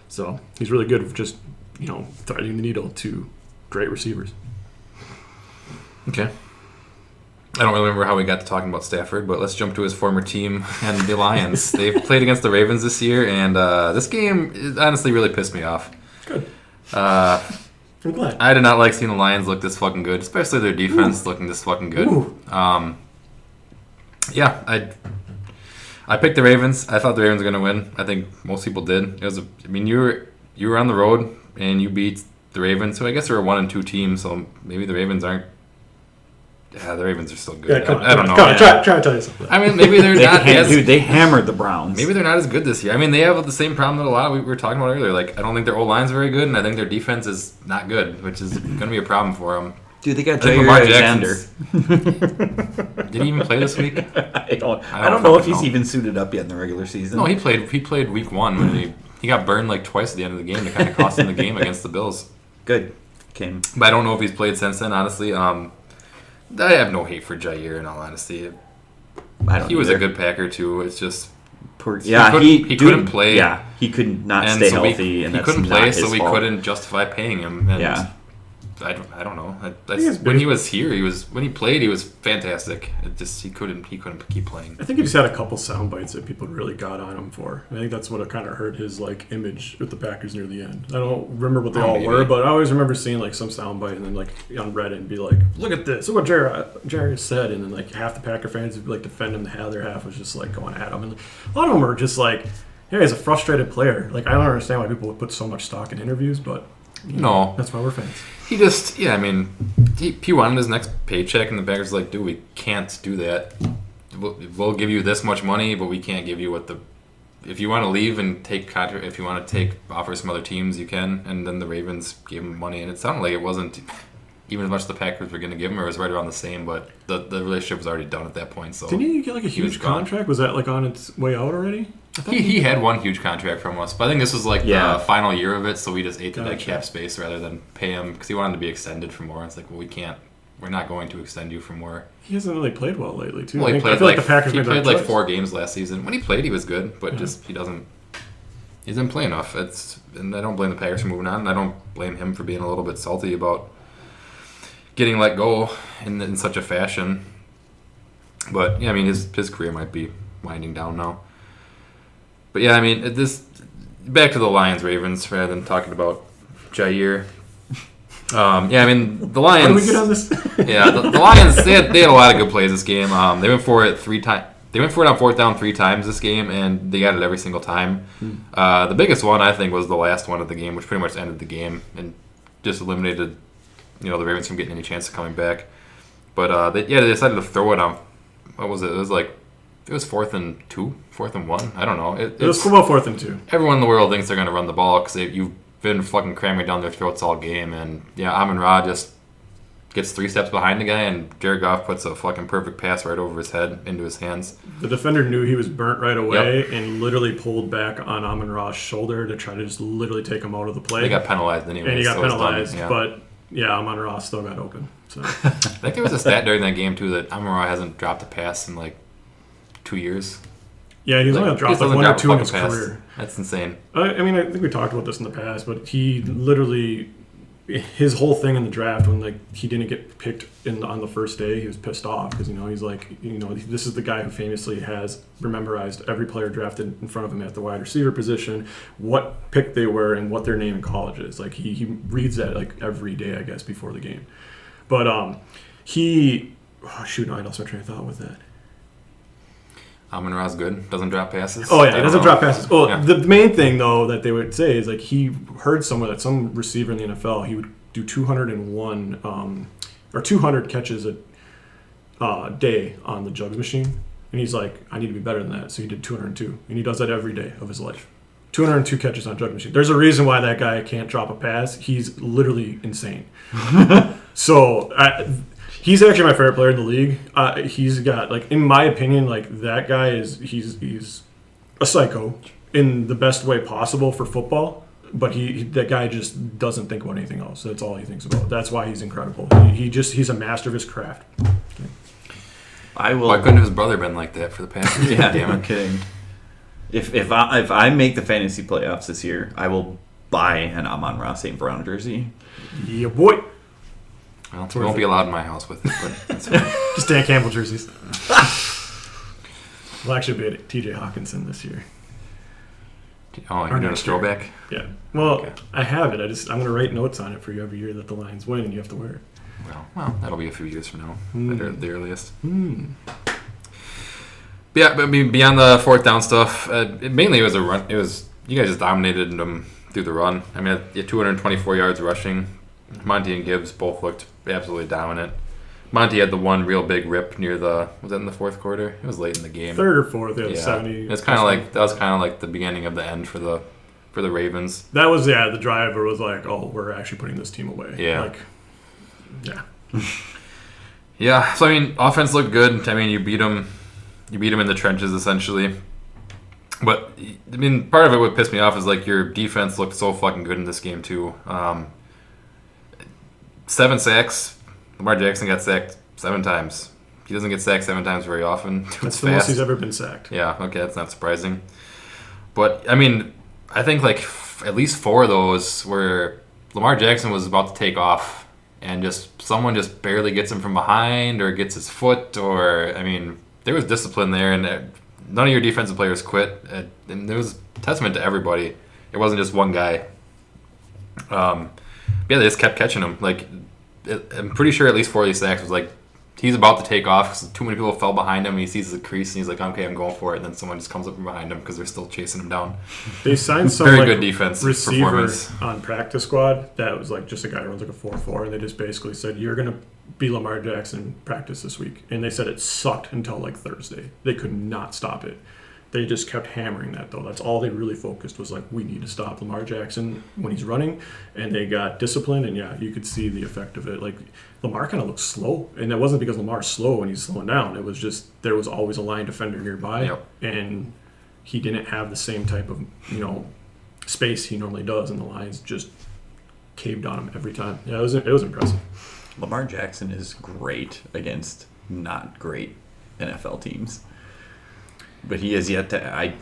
So he's really good with just, threading the needle to great receivers. Okay. I don't really remember how we got to talking about Stafford, but let's jump to his former team and the Lions. They played against the Ravens this year, and this game honestly really pissed me off. Good. I'm glad. I did not like seeing the Lions look this fucking good, especially their defense looking this fucking good. Yeah, I picked the Ravens. I thought the Ravens were going to win. I think most people did. You were on the road and you beat the Ravens, who I guess are a 1-2 team, so maybe the Ravens aren't. Yeah, the Ravens are still good. Yeah, I don't know. Try to tell you something. I mean, maybe they're not as... Dude, they hammered the Browns. Maybe they're not as good this year. I mean, they have the same problem that a lot we were talking about earlier. Like, I don't think their O-line's very good, and I think their defense is not good, which is going to be a problem for them. Dude, they got Jair Alexander. Did he even play this week? I don't know if he's even suited up yet in the regular season. No, he played week 1 when he got burned like twice at the end of the game to kind of cost him the game against the Bills. Good. But I don't know if he's played since then, honestly. I have no hate for Jair, in all honesty. He was a good Packer, too. It's just... He couldn't play. Yeah, he could not stay healthy. He couldn't play, so we couldn't justify paying him. And yeah. I don't know. When he was here, when he played, he was fantastic. It just he couldn't keep playing. I think he just had a couple sound bites that people really got on him for. I think that's what it kind of hurt his image with the Packers near the end. I don't remember what they all were, but I always remember seeing some sound bite and then on Reddit and be like, "Look at this! Look what Jerry said," and then half the Packer fans would defend him, the other half was just going at him, and a lot of them are just "Yeah, he's a frustrated player." I don't understand why people would put so much stock in interviews, but no, that's why we're fans. He just, he wanted his next paycheck, and the Packers were like, dude, we can't do that. We'll give you this much money, but we can't give you if you want to leave and take contract, if you want to take offers from other teams, you can. And then the Ravens gave him money, and it sounded like it wasn't even as much as the Packers were going to give him, or it was right around the same, but the relationship was already done at that point. So didn't he get a huge contract? Was that on its way out already? He had one huge contract from us, but I think this was the final year of it, so we just ate the cap space rather than pay him because he wanted to be extended for more. It's we're not going to extend you for more. He hasn't really played well lately, too. Well, I feel the Packers he played 4 games last season. When he played, he was good, but he didn't play enough. And I don't blame the Packers for moving on, and I don't blame him for being a little bit salty about getting let go in such a fashion. But yeah, I mean his career might be winding down now. But yeah, I mean back to the Lions Ravens rather than talking about Jair. Yeah, I mean the Lions. How do we get on this? Yeah, the Lions they had a lot of good plays this game. They went for it 3 times. They went for it on 4th down 3 times this game, and they got it every single time. The biggest one I think was the last one of the game, which pretty much ended the game and just eliminated the Ravens from getting any chance of coming back. But they decided to throw it on. What was it? It was 4th and 2, 4th and 1. I don't know. It was about 4th and 2. Everyone in the world thinks they're going to run the ball because you've been fucking cramming down their throats all game. And Amon-Ra just gets 3 steps behind the guy, and Jared Goff puts a fucking perfect pass right over his head into his hands. The defender knew he was burnt right away and literally pulled back on Amon-Ra's shoulder to try to just literally take him out of the play. They got penalized anyway. And he got penalized, but Amon-Ra still got open. So. I think there was a stat during that game, too, that Amon-Ra hasn't dropped a pass in 2 years. Yeah, he's only dropped 1 or 2 in his career. That's insane. I mean, I think we talked about this in the past, but he literally, his whole thing in the draft when he didn't get picked on the first day, he was pissed off because he's this is the guy who famously has memorized every player drafted in front of him at the wide receiver position, what pick they were and what their name in college is. He reads that every day, I guess, before the game. But I lost my train of thought with that. Amon-Ra's good. Doesn't drop passes. Oh, yeah. He doesn't drop passes. Well, yeah. The main thing, though, that they would say is he heard somewhere that some receiver in the NFL, he would do 201 or 200 catches a day on the jugs machine. And he's like, I need to be better than that. So he did 202. And he does that every day of his life. 202 catches on jug machine. There's a reason why that guy can't drop a pass. He's literally insane. So he's actually my favorite player in the league. He's got in my opinion, that guy is he's a psycho in the best way possible for football. But that guy just doesn't think about anything else. That's all he thinks about. That's why he's incredible. He's a master of his craft. Why couldn't his brother been like that for the Packers? Yeah, damn I'm it. kidding. If I make the fantasy playoffs this year, I will buy an Amon-Ra St. Brown jersey. Yeah, boy. Well, we won't be allowed in my house with it, but that's fine. Just Dan Campbell jerseys. We'll actually be at TJ Hawkinson this year. Oh, you're doing a throwback? Yeah. Well, Okay. I have it. I'm going to write notes on it for you every year that the Lions win, and you have to wear it. Well, that'll be a few years from now, at the earliest. But yeah, but I mean, beyond the fourth down stuff, mainly it was a run. It was you guys just dominated them through the run. I mean, you had 224 yards rushing. Monty and Gibbs both looked absolutely dominant. Monty had the one real big rip near was that in the fourth quarter? It was late in the game. Third or fourth, they had 70. It's kind of like that was kind of like the beginning of the end for the Ravens. That was the driver was like, oh, we're actually putting this team away. Yeah. Yeah. Yeah. So I mean, offense looked good. I mean, you beat them in the trenches essentially. But I mean, part of it what pissed me off is like your defense looked so fucking good in this game too. 7 sacks. Lamar Jackson got sacked 7 times. He doesn't get sacked 7 times very often. That's the most he's ever been sacked. Yeah, okay, that's not surprising. But, I mean, I think like at least 4 of those where Lamar Jackson was about to take off and just someone just barely gets him from behind or gets his foot or, I mean, there was discipline there and none of your defensive players quit. And there was a testament to everybody. It wasn't just one guy. Yeah, they just kept catching him. Like, I'm pretty sure at least 4 of these sacks was like he's about to take off because too many people fell behind him. And he sees the crease and he's like, okay, I'm going for it. And then someone just comes up from behind him because they're still chasing him down. They signed some very good defense receiver performance on practice squad that was like just a guy who runs like a 4.4, and they just basically said you're gonna be Lamar Jackson in practice this week. And they said it sucked until like Thursday. They could not stop it. They just kept hammering that, though. That's all they really focused was like, we need to stop Lamar Jackson when he's running. And they got disciplined, and yeah, you could see the effect of it. Like, Lamar kind of looked slow. And it wasn't because Lamar's slow and he's slowing down. It was just there was always a line defender nearby. Yep. And he didn't have the same type of, space he normally does. And the Lions just caved on him every time. Yeah, it was impressive. Lamar Jackson is great against not great NFL teams. But he has yet to. I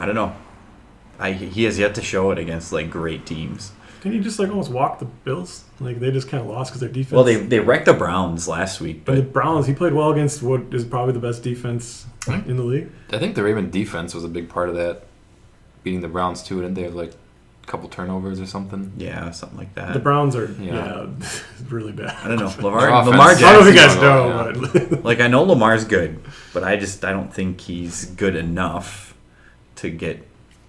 don't know. He has yet to show it against like great teams. Didn't he just like almost walk the Bills? Like they just kind of lost because their defense. Well, they wrecked the Browns last week, But the but Browns, he played well against what is probably the best defense in the league. I think the Raven defense was a big part of that, beating the Browns too. Didn't they have like a couple turnovers or something? yeah, something like that. The Browns are Yeah. really bad. I don't know. Their Lamar offense- Lamar I don't know if you Jackson. guys know, but Like I know Lamar's good, but I don't think he's good enough to get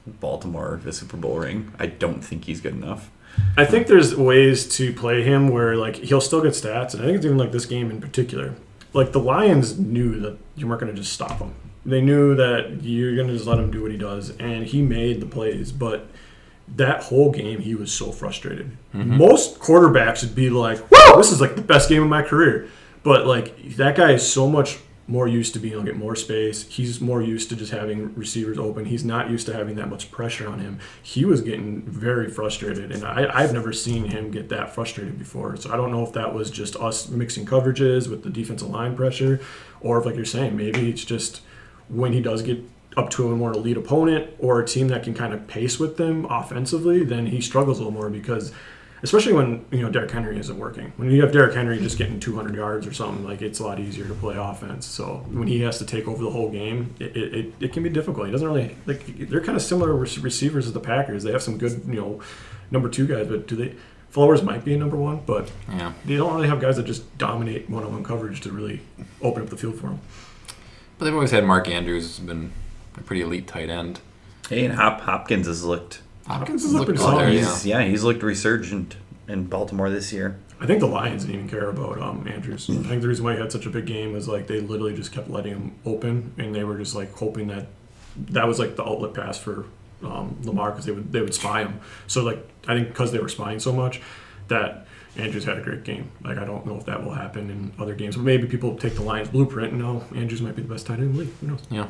Baltimore the Super Bowl ring. I don't think he's good enough. I think there's ways to play him where like he'll still get stats, and I think it's even like this game in particular. Like the Lions knew that you weren't going to just stop him. They knew that you're going to just let him do what he does, and he made the plays. But that whole game, he was so frustrated. Mm-hmm. Most quarterbacks would be like, "Whoa, this is like the best game of my career." But like that guy is so much more used to being able to get more space. He's more used to just having receivers open. He's not used to having that much pressure on him. He was getting very frustrated, and I've never seen him get that frustrated before. So I don't know if that was just us mixing coverages with the defensive line pressure, or if, like you're saying, maybe it's just when he does get up to a more elite opponent or a team that can kind of pace with them offensively, then he struggles a little more because especially when Derrick Henry isn't working. When you have Derrick Henry just getting 200 yards or something, like it's a lot easier to play offense. So when he has to take over the whole game, it can be difficult. He doesn't really like. They're kind of similar receivers as the Packers. They have some good number 2 guys, but do they? Flowers might be a number 1, but Yeah. they don't really have guys that just dominate one-on-one coverage to really open up the field for them. But they've always had Mark Andrews, who's been a pretty elite tight end. Hey, and Hopkins has looked. Hopkins has looked pretty good solid. there, He's looked resurgent in Baltimore this year. I think the Lions didn't even care about Andrews. I think the reason why he had such a big game is like they literally just kept letting him open, and they were just like hoping that was like the outlet pass for Lamar because they would spy him. So like I think because they were spying so much that Andrews had a great game. Like I don't know if that will happen in other games, but maybe people take the Lions blueprint and now Andrews might be the best tight end in the league. Who knows? Yeah.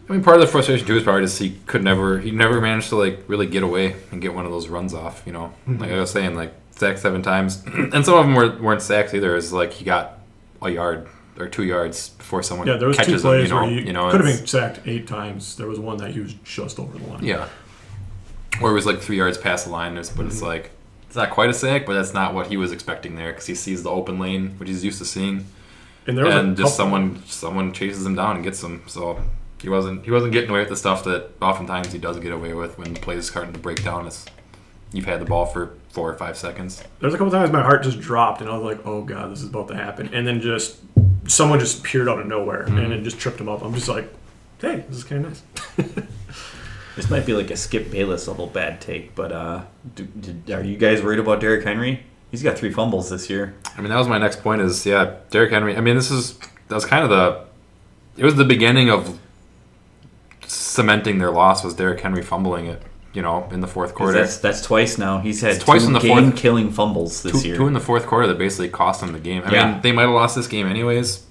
I mean, part of the frustration too is probably just he never managed to like really get away and get one of those runs off. You know, like I was saying, like sacked 7 times, and some of them weren't sacks either. It's like he got a yard or 2 yards before someone there was catches 2 plays him. where he could have been sacked 8 times. There was one that he was just over the line. Yeah, or it was like 3 yards past the line. But it's like it's not quite a sack, but that's not what he was expecting there because he sees the open lane, which he's used to seeing, and just someone chases him down and gets him. So. He wasn't getting away with the stuff that oftentimes he does get away with when the play is starting to break down. You've had the ball for 4 or 5 seconds. There's a couple times my heart just dropped and I was like, oh God, this is about to happen. And then someone just appeared out of nowhere and it just tripped him up. I'm just like, hey, this is kind of nice. This might be like a Skip Bayless level bad take, but are you guys worried about Derrick Henry? He's got 3 fumbles this year. I mean, that was my next point is, Derrick Henry. I mean, that was kind of it was the beginning of cementing their loss was Derrick Henry fumbling it, in the fourth quarter. That's twice now. He's had twice 2 in the game-killing fumbles this year. 2 in the fourth quarter that basically cost them the game. I mean, they might have lost this game anyways,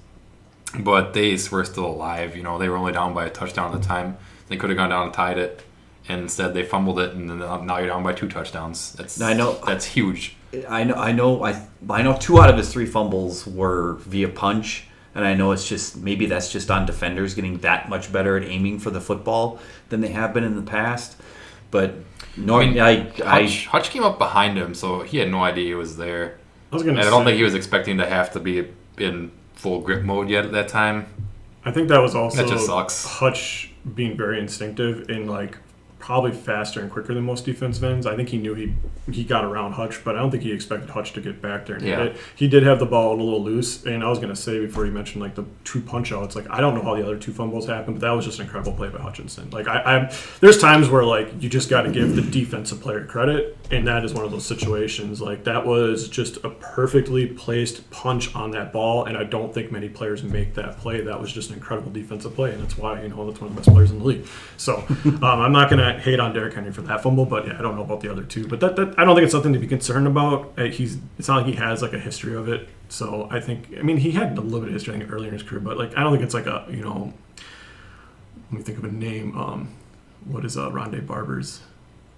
but they were still alive. They were only down by a touchdown at the time. They could have gone down and tied it, and instead they fumbled it, and then now you're down by 2 touchdowns. That's huge. I know 2 out of his 3 fumbles were via punch. And I know maybe that's just on defenders getting that much better at aiming for the football than they have been in the past. But Hutch came up behind him, so he had no idea he was there. I don't think he was expecting to have to be in full grip mode yet at that time. I think that was also that just sucks. Hutch being very instinctive and probably faster and quicker than most defensive ends. I think he knew he got around Hutch, but I don't think he expected Hutch to get back there and hit it. He did have the ball a little loose, and I was going to say before you mentioned the 2 punch outs, I don't know how the other 2 fumbles happened, but that was just an incredible play by Hutchinson. There's times where you just got to give the defensive player credit, and that is one of those situations. That was just a perfectly placed punch on that ball, and I don't think many players make that play. That was just an incredible defensive play, and that's why that's one of the best players in the league. So I'm not going to hate on Derrick Henry for that fumble, but I don't know about the other 2. But that I don't think it's something to be concerned about. It's not like he has a history of it. So I mean he had a little bit of history earlier in his career, but I don't think it's let me think of a name. What is Rondé Barber's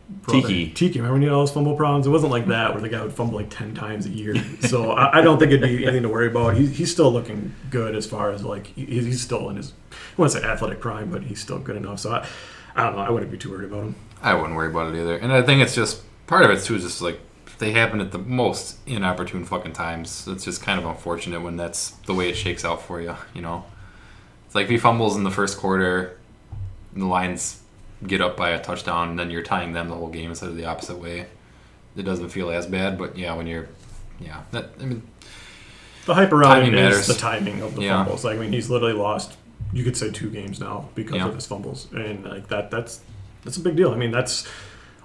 brother? Tiki. Remember when he had all those fumble problems? It wasn't like that where the guy would fumble 10 times a year. So I don't think it'd be anything to worry about. He's still looking good as far as he's still in his, I wouldn't say athletic prime, but he's still good enough. So I don't know. I wouldn't be too worried about him. I wouldn't worry about it either. And I think it's just part of it too is just they happen at the most inopportune fucking times. It's just kind of unfortunate when that's the way it shakes out for you. It's like if he fumbles in the first quarter, and the Lions get up by a touchdown, and then you're tying them the whole game instead of the opposite way. It doesn't feel as bad, but when you're, the hype around him matters. Is the timing of the fumbles. He's literally lost, you could say 2 games now because of his fumbles, and that's a big deal. That's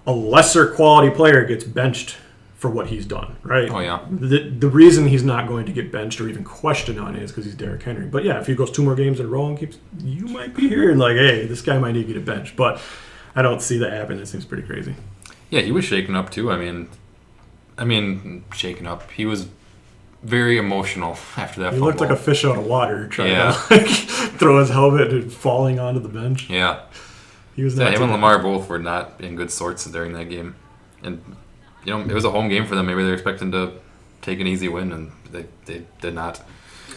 a lesser quality player gets benched for what he's done, right? Oh yeah. The reason he's not going to get benched or even questioned on it is because he's Derrick Henry. But if he goes 2 more games in a row and you might be hearing hey, this guy might need to get a bench. But I don't see that happen. It seems pretty crazy. Yeah, he was shaken up too. I mean, shaken up. He was very emotional after that. He fumble. looked like a fish out of water trying to throw his helmet and falling onto the bench. Yeah. He was him and Lamar both were not in good sorts during that game. And, it was a home game for them. Maybe they were expecting to take an easy win, and they did not.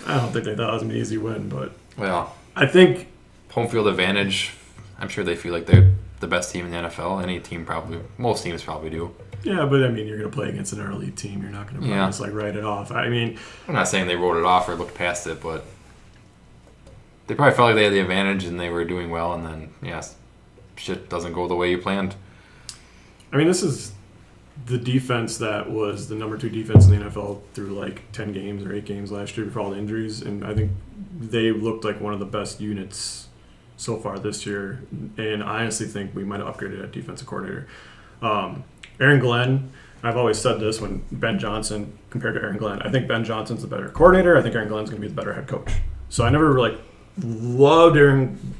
I don't think they thought it was an easy win, but... Well, I think... Home field advantage, I'm sure they feel like they're the best team in the NFL. Most teams probably do. Yeah, but you're going to play against an early team. You're not going to just write it off. I'm not saying they wrote it off or looked past it, but they probably felt like they had the advantage and they were doing well, and then, shit doesn't go the way you planned. This is the defense that was the number 2 defense in the NFL through 10 games or 8 games last year before all the injuries, and I think they looked like one of the best units so far this year, and I honestly think we might have upgraded at defensive coordinator. Aaron Glenn, I've always said this when Ben Johnson compared to Aaron Glenn, I think Ben Johnson's the better coordinator. I think Aaron Glenn's going to be the better head coach. So I never loved Aaron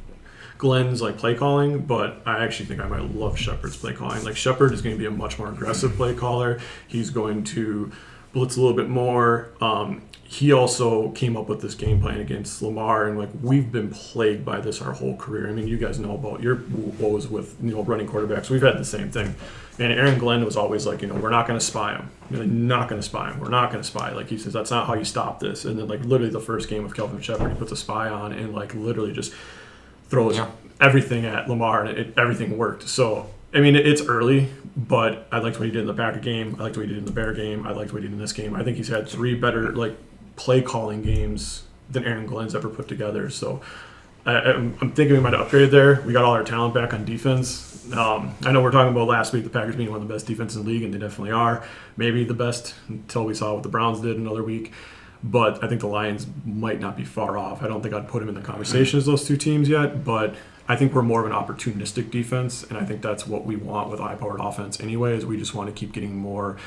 Glenn's play calling, but I actually think I might love Shepard's play calling. Shepard is going to be a much more aggressive play caller. He's going to blitz a little bit more. He also came up with this game plan against Lamar, and like we've been plagued by this our whole career. I mean, you guys know about your woes with running quarterbacks. We've had the same thing. And Aaron Glenn was always like, we're not going to spy him. We're not going to spy him. We're not going to spy. Like he says, that's not how you stop this. And then like literally the first game with Kelvin Shepard, he puts a spy on and like literally just throws everything at Lamar, and everything worked. So I mean, it's early, but I liked what he did in the Packer game. I liked what he did in the Bear game. I liked what he did in this game. I think he's had 3 better like play calling games than Aaron Glenn's ever put together. So I'm thinking we might have upgraded there. We got all our talent back on defense. I know we're talking about last week the Packers being one of the best defenses in the league, and they definitely are. Maybe the best until we saw what the Browns did another week. But I think the Lions might not be far off. I don't think I'd put them in the conversation as those 2 teams yet, but I think we're more of an opportunistic defense, and I think that's what we want with high-powered offense anyway, is we just want to keep getting more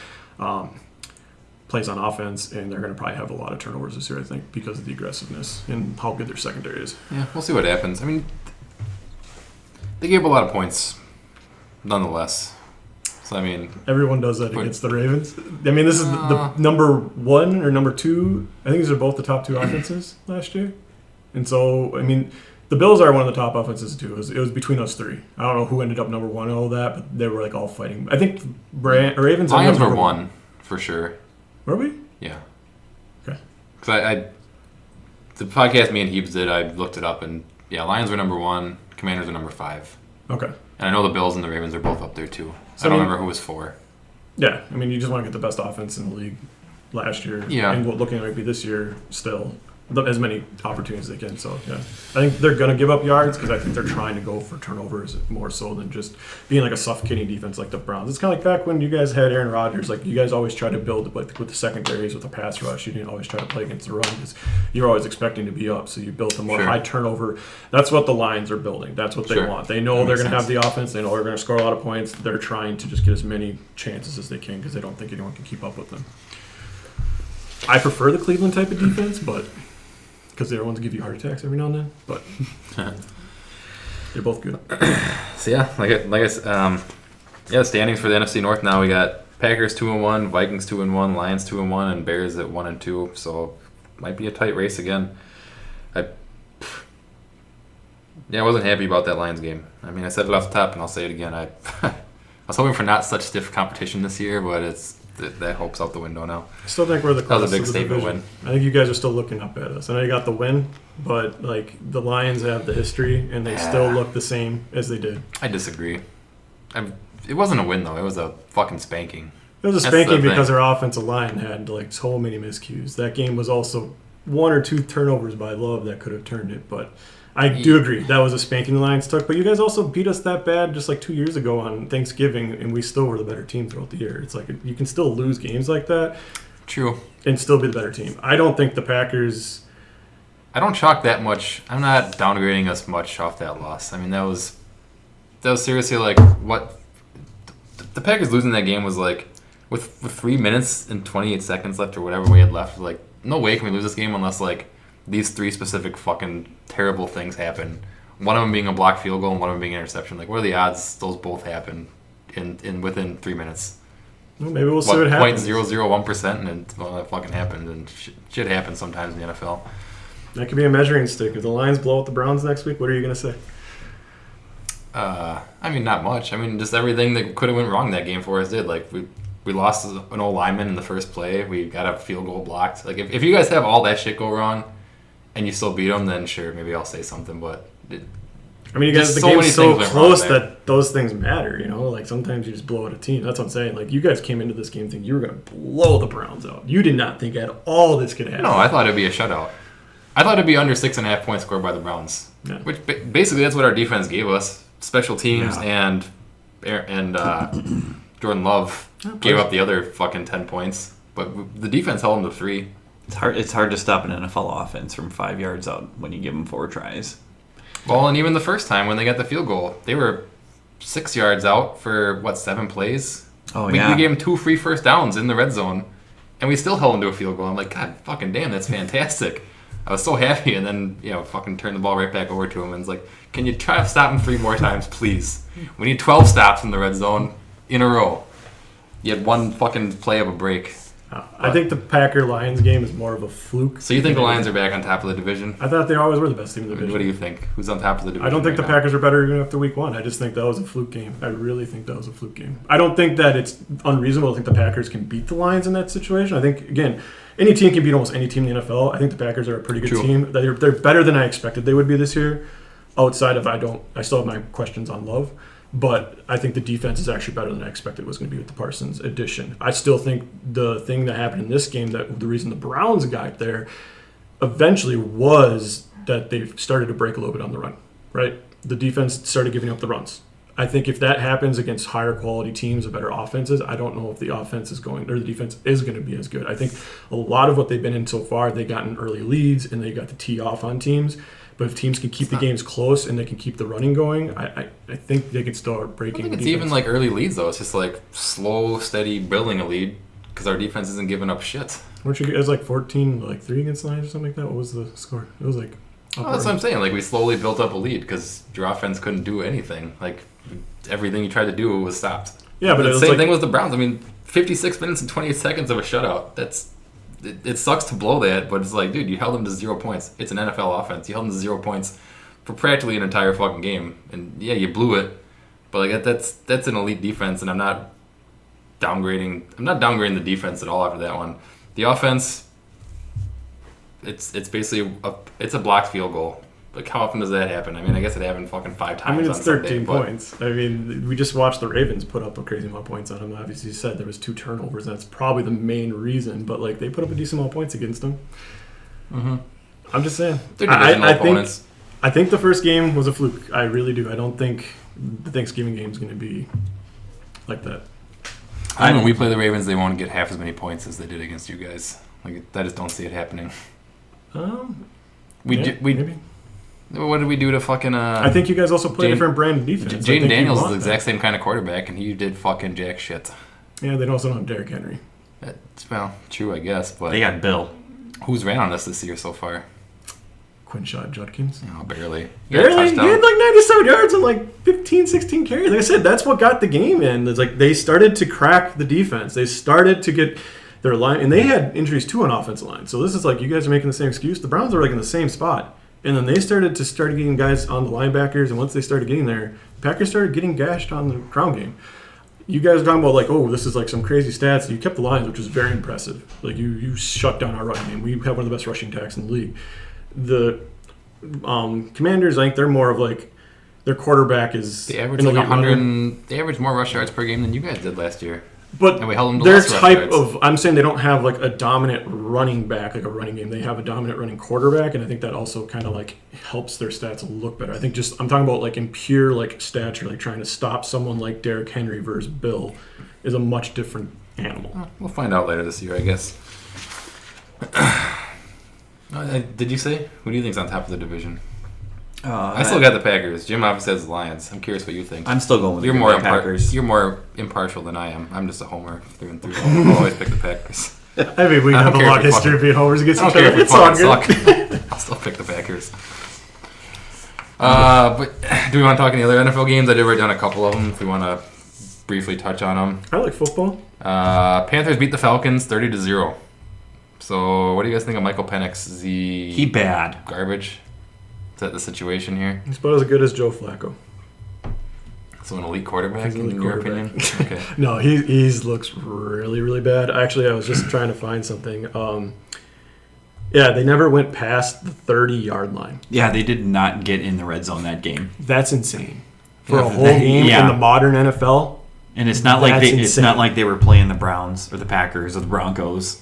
plays on offense, and they're going to probably have a lot of turnovers this year, I think, because of the aggressiveness and how good their secondary is. Yeah, we'll see what happens. I mean, they gave a lot of points, nonetheless. So, I mean... Everyone does that against the Ravens. I mean, this is the number 1 or number 2. I think these are both the top 2 offenses last year. And so, I mean... The Bills are one of the top offenses too. It was between us 3. I don't know who ended up number 1 and all that, but they were like all fighting. I think Ravens. Lions were 1 for sure. Were we? Yeah. Okay. Because I the podcast me and Heebs did, I looked it up, and yeah, Lions were number 1, Commanders were number 5. Okay. And I know the Bills and the Ravens are both up there too. So I don't remember who was 4. Yeah, I mean, you just want to get the best offense in the league last year. Yeah. And what looking like be this year still. As many opportunities as they can. So, yeah. I think they're going to give up yards because I think they're trying to go for turnovers more so than just being like a suffocating defense like the Browns. It's kind of like back when you guys had Aaron Rodgers. Like, you guys always try to build like with the secondaries, with the pass rush. You didn't always try to play against the run because you were always expecting to be up. So you built a more high turnover. That's what the Lions are building. That's what they want. They know they're going to have the offense. They know they're going to score a lot of points. They're trying to just get as many chances as they can because they don't think anyone can keep up with them. I prefer the Cleveland type of defense, but... because they're the ones that give you heart attacks every now and then, but they're both good. So yeah, standings for the NFC North now. We got Packers 2-1, Vikings 2-1, Lions 2-1, and Bears at 1-2. So might be a tight race again. I wasn't happy about that Lions game. I mean, I said it off the top, and I'll say it again. I was hoping for not such stiff competition this year, but that hope's out the window now. I still think we're the That was closest a big to the statement division. win. I think you guys are still looking up at us. I know you got the win, but like the Lions have the history, and they still look the same as they did. I disagree. It wasn't a win, though. It was a fucking spanking. It was a That's the spanking because thing. their offensive line had like so many miscues. That game was also 1 or 2 turnovers by Love that could have turned it, but I do agree that was a spanking the Lions took. But you guys also beat us that bad just like 2 years ago on Thanksgiving, and we still were the better team throughout the year. It's like you can still lose games like that. True. And still be the better team. I don't think the Packers... I don't chalk that much. I'm not downgrading us much off that loss. I mean, that was seriously like what the Packers losing that game was like with 3 minutes and 28 seconds left or whatever we had left. Like, no way can we lose this game unless like these 3 specific fucking terrible things happen. One of them being a blocked field goal and one of them being an interception. Like, what are the odds those both happen in within 3 minutes? Well, maybe we'll see what happens. 0.001%, and that fucking happens. And shit happens sometimes in the NFL. That could be a measuring stick. If the Lions blow out the Browns next week, what are you going to say? I mean, not much. I mean, just everything that could have went wrong that game for us did. Like, we lost an old lineman in the first play. We got a field goal blocked. Like, if you guys have all that shit go wrong and you still beat them, then sure, maybe I'll say something. But I mean, you guys, the game's so close that those things matter, you know? Like, sometimes you just blow out a team. That's what I'm saying. Like, you guys came into this game thinking you were going to blow the Browns out. You did not think at all this could happen. No, I thought it would be a shutout. I thought it would be under 6.5 points scored by the Browns. Yeah. Which, basically, that's what our defense gave us. Special teams and Jordan Love gave up the other fucking 10 points. But the defense held them to 3. It's hard to stop an NFL offense from 5 yards out when you give them 4 tries. Well, and even the first time when they got the field goal, they were 6 yards out for, 7 plays? We gave them 2 free first downs in the red zone, and we still held them to a field goal. I'm like, God fucking damn, that's fantastic. I was so happy, and then, fucking turned the ball right back over to him, and it's like, can you try to stop him 3 more times, please? We need 12 stops in the red zone in a row. You had 1 fucking play of a break. I think the Packer-Lions game is more of a fluke. So you think the Lions are back on top of the division? I thought they always were the best team in the division. What do you think? Who's on top of the division? I don't think right the now? Packers are better even after week 1. I just think that was a fluke game. I really think that was a fluke game. I don't think that it's unreasonable to think the Packers can beat the Lions in that situation. I think, again, any team can beat almost any team in the NFL. I think the Packers are a pretty good True. team. They're better than I expected they would be this year. Outside of I still have my questions on Love. But I think the defense is actually better than I expected it was going to be with the Parsons addition. I still think the thing that happened in this game, that the reason the Browns got there eventually was that they started to break a little bit on the run, right? The defense started giving up the runs. I think if that happens against higher quality teams with better offenses, I don't know if the offense is going, or the defense is going to be as good. I think a lot of what they've been in so far, they gotten early leads and they got to tee off on teams. But if teams can keep the games close and they can keep the running going, I think they can start breaking. I think it's defense. even like early leads though. It's just like slow, steady building a lead because our defense isn't giving up shit. Weren't you guys like 14-3 against the Lions or something like that? What was the score? It was like. Well, that's what I'm saying. Like we slowly built up a lead because your offense couldn't do anything. Like everything you tried to do was stopped. Yeah, but the it was same like, thing with the Browns. I mean, 56 minutes and 28 seconds of a shutout. It sucks to blow that, but it's like, dude, you held them to 0 points. It's an NFL offense. You held them to 0 points for practically an entire fucking game, and yeah, you blew it. But like that's an elite defense, and I'm not downgrading the defense at all after that one. The offense, it's basically a blocked field goal. Like how often does that happen? I mean, I guess it happened fucking 5 times. I mean, it's on 13 Sunday, but points. I mean, we just watched the Ravens put up a crazy amount of points on them. Obviously, you said there was 2 turnovers. That's probably the main reason. But like, they put up a decent amount of points against them. Mm-hmm. I'm just saying. They're divisional opponents. I think the first game was a fluke. I really do. I don't think the Thanksgiving game is going to be like that. I know when we play the Ravens, they won't get half as many points as they did against you guys. Like I just don't see it happening. Maybe. What did we do to fucking? I think you guys also play a different brand of defense. Jaden Daniels is the exact same kind of quarterback, and he did fucking jack shit. Yeah, they also don't have Derrick Henry. Well, true, I guess, but They got Bill. who's ran on us this year so far? Quinshot Judkins. Oh, barely. Barely? He had like 97 yards and like 15, 16 carries. Like I said, that's what got the game in. It's like they started to crack the defense. They started to get their line, and they had injuries too on offensive line. So this is like, you guys are making the same excuse. The Browns are like in the same spot. And then they started getting guys on the linebackers, and once they started getting there, the Packers started getting gashed on the ground game. You guys are talking about like, oh, this is like some crazy stats. You kept the lines, which is very impressive. Like you shut down our running game. We have one of the best rushing attacks in the league. The Commanders, I think they're more of like their quarterback is They average like 100. They average more rush yards per game than you guys did last year. But and we held them to their less rush type yards. of, I'm saying they don't have like a dominant running back, like a running game. They have a dominant running quarterback, and I think that also kind of like helps their stats look better. I think I'm talking about like in pure like stature, like trying to stop someone like Derrick Henry versus Bill is a much different animal. We'll find out later this year, I guess. Did you say? Who do you think's on top of the division? I still got the Packers. Jim obviously has the Lions. I'm curious what you think. I'm still going with You're the more Packers. You're more impartial than I am. I'm just a homer through and through. I'll always pick the Packers. I mean, we I have don't a care long if we history of being homers against I each don't care other. if we It's all fucking good. suck. I'll still pick the Packers. But do we want to talk any other NFL games? I did write down a couple of them if we want to briefly touch on them. I like football. Panthers beat the Falcons 30-0. So what do you guys think of Michael Penix? He bad. Garbage? Is that the situation here? He's about as good as Joe Flacco. So an elite quarterback, He's an elite in your quarterback. opinion? Okay. No, he looks really, really bad. Actually, I was just trying to find something. Yeah, they never went past the 30-yard line. Yeah, they did not get in the red zone that game. That's insane. For Yeah, a whole game yeah. in the modern NFL. And it's not like That's it's insane. not like they were playing the Browns or the Packers or the Broncos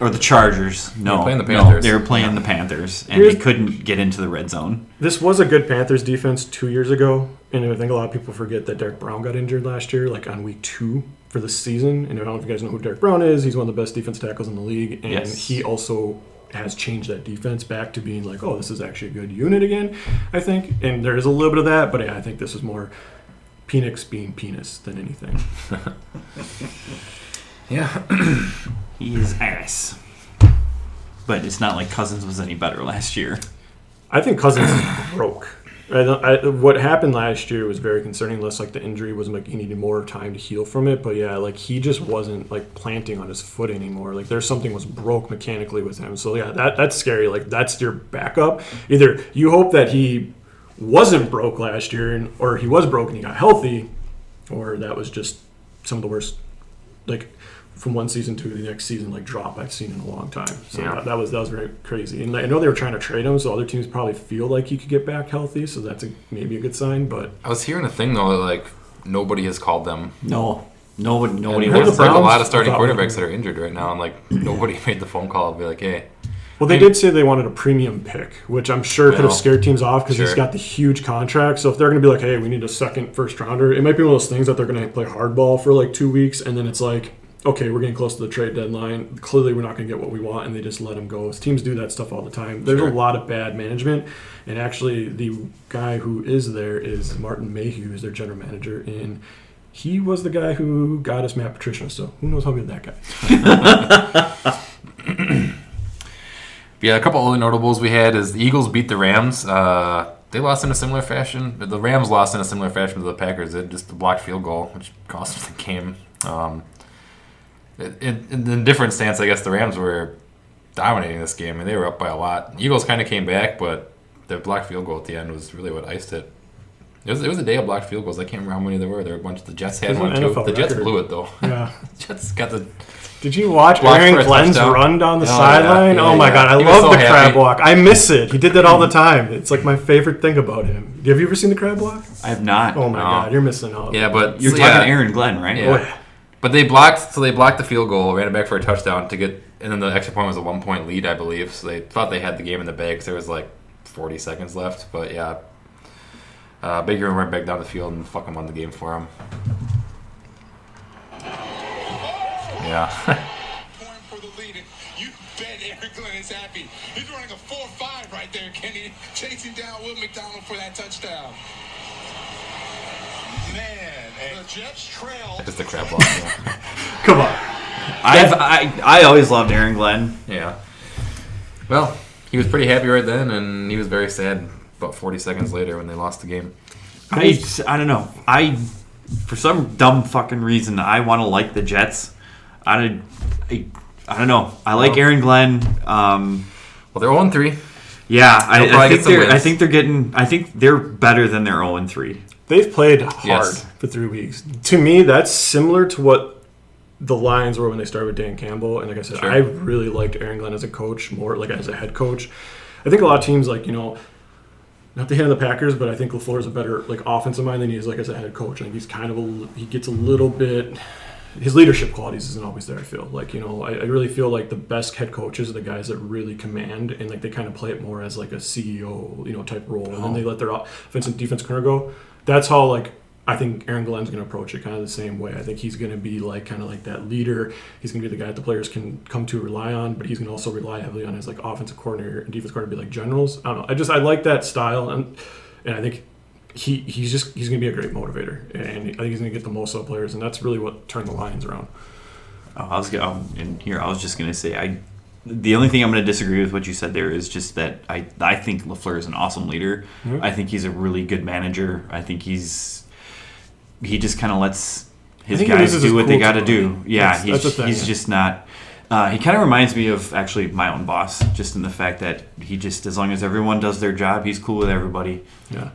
or the Chargers. No, They were playing the no, Panthers. they were playing the Panthers, and Here's- they couldn't get into the red zone. This was a good Panthers defense 2 years ago, and I think a lot of people forget that Derek Brown got injured last year, like on week 2 for the season. And I don't know if you guys know who Derek Brown is. He's one of the best defense tackles in the league, and Yes. he also has changed that defense back to being like, oh, this is actually a good unit again, I think. And there is a little bit of that, but yeah, I think this is more Penix being penis than anything. Yeah. He is ass. But it's not like Cousins was any better last year. I think Cousins is broke. What happened last year was very concerning. Less like the injury was like he needed more time to heal from it. But yeah, like he just wasn't like planting on his foot anymore. Like there's something was broke mechanically with him. So yeah, that's scary. Like that's your backup. Either you hope that he wasn't broke last year, or he was broke and he got healthy, or that was just some of the worst, like from one season to the next season, like drop I've seen in a long time. So that was very crazy. And I know they were trying to trade him, so other teams probably feel like he could get back healthy. So that's maybe a good sign. But I was hearing a thing though, that, like nobody has called them. Nobody There's like a lot of starting quarterbacks that are injured right now, and like nobody made the phone call and be like, hey. Well, they did say they wanted a premium pick, which I'm sure could have scared teams off because he's got the huge contract. So if they're going to be like, hey, we need a second first rounder, it might be one of those things that they're going to play hardball for like 2 weeks, and then it's like, okay, we're getting close to the trade deadline. Clearly, we're not going to get what we want, and they just let him go. Teams do that stuff all the time. There's a lot of bad management, and actually, the guy who is there is Martin Mayhew, who's their general manager, and he was the guy who got us Matt Patricia. So who knows how good that guy. Yeah, a couple other notables we had is the Eagles beat the Rams. They lost in a similar fashion. The Rams lost in a similar fashion to the Packers. They just a blocked field goal, which cost them the game. In the different stance, I guess the Rams were dominating this game, and they were up by a lot. The Eagles kind of came back, but their blocked field goal at the end was really what iced it. It was a day of blocked field goals. I can't remember how many there were. There were a bunch. The Jets had one too. The Jets blew it though. Yeah, Jets got the. Did you watch Aaron Glenn's run down the sideline? Oh my God, I love the crab walk. I miss it. He did that all the time. It's like my favorite thing about him. Have you ever seen the crab walk? I have not. Oh my God, you're missing out. Yeah, but you're talking Aaron Glenn, right? Yeah. Oh, yeah. But they blocked the field goal, ran it back for a touchdown to get, and then the extra point was a 1-point lead, I believe. So they thought they had the game in the bag because there was like 40 seconds left. But yeah, Baker went back down the field and fucking won the game for him. Yeah. You bet Aaron Glenn is happy. He's running a 4.5 right there, Kenny, chasing down Will McDonald for that touchdown. Man, the Jets trail. It's the crab walk. Yeah. Come on. I always loved Aaron Glenn. Yeah. Well, he was pretty happy right then, and he was very sad about 40 seconds later when they lost the game. I don't know. For some dumb fucking reason, I want to like the Jets. I don't know. I like Aaron Glenn. Well, they're 0-3. Yeah, I think they're better than their 0-3. They've played hard for 3 weeks. To me, that's similar to what the Lions were when they started with Dan Campbell. And like I said, I really liked Aaron Glenn as a coach, more like as a head coach. I think a lot of teams, like, not the head of the Packers, but I think LaFleur is a better like offensive mind than he is like as a head coach. I think he's kind of he gets a little bit. His leadership qualities isn't always there. I feel like I really feel like the best head coaches are the guys that really command and like they kind of play it more as like a CEO type role, and then they let their offense and defense corner go. That's how like I think Aaron Glenn's going to approach it kind of the same way. I think he's going to be like kind of like that leader. He's going to be the guy that the players can come to rely on, but he's going to also rely heavily on his like offensive coordinator and defense coordinator to be like generals. I don't know. I like that style, and I think he's going to be a great motivator, and I think he's going to get the most out of players, and that's really what turned the Lions around. I was just going to say the only thing I'm going to disagree with what you said there is just that I think LaFleur is an awesome leader. Mm-hmm. I think he's a really good manager. I think he just kind of lets his guys do what they got to do. Yeah, he's just not. He kind of reminds me of actually my own boss, just in the fact that he just, as long as everyone does their job, he's cool with everybody. Yeah.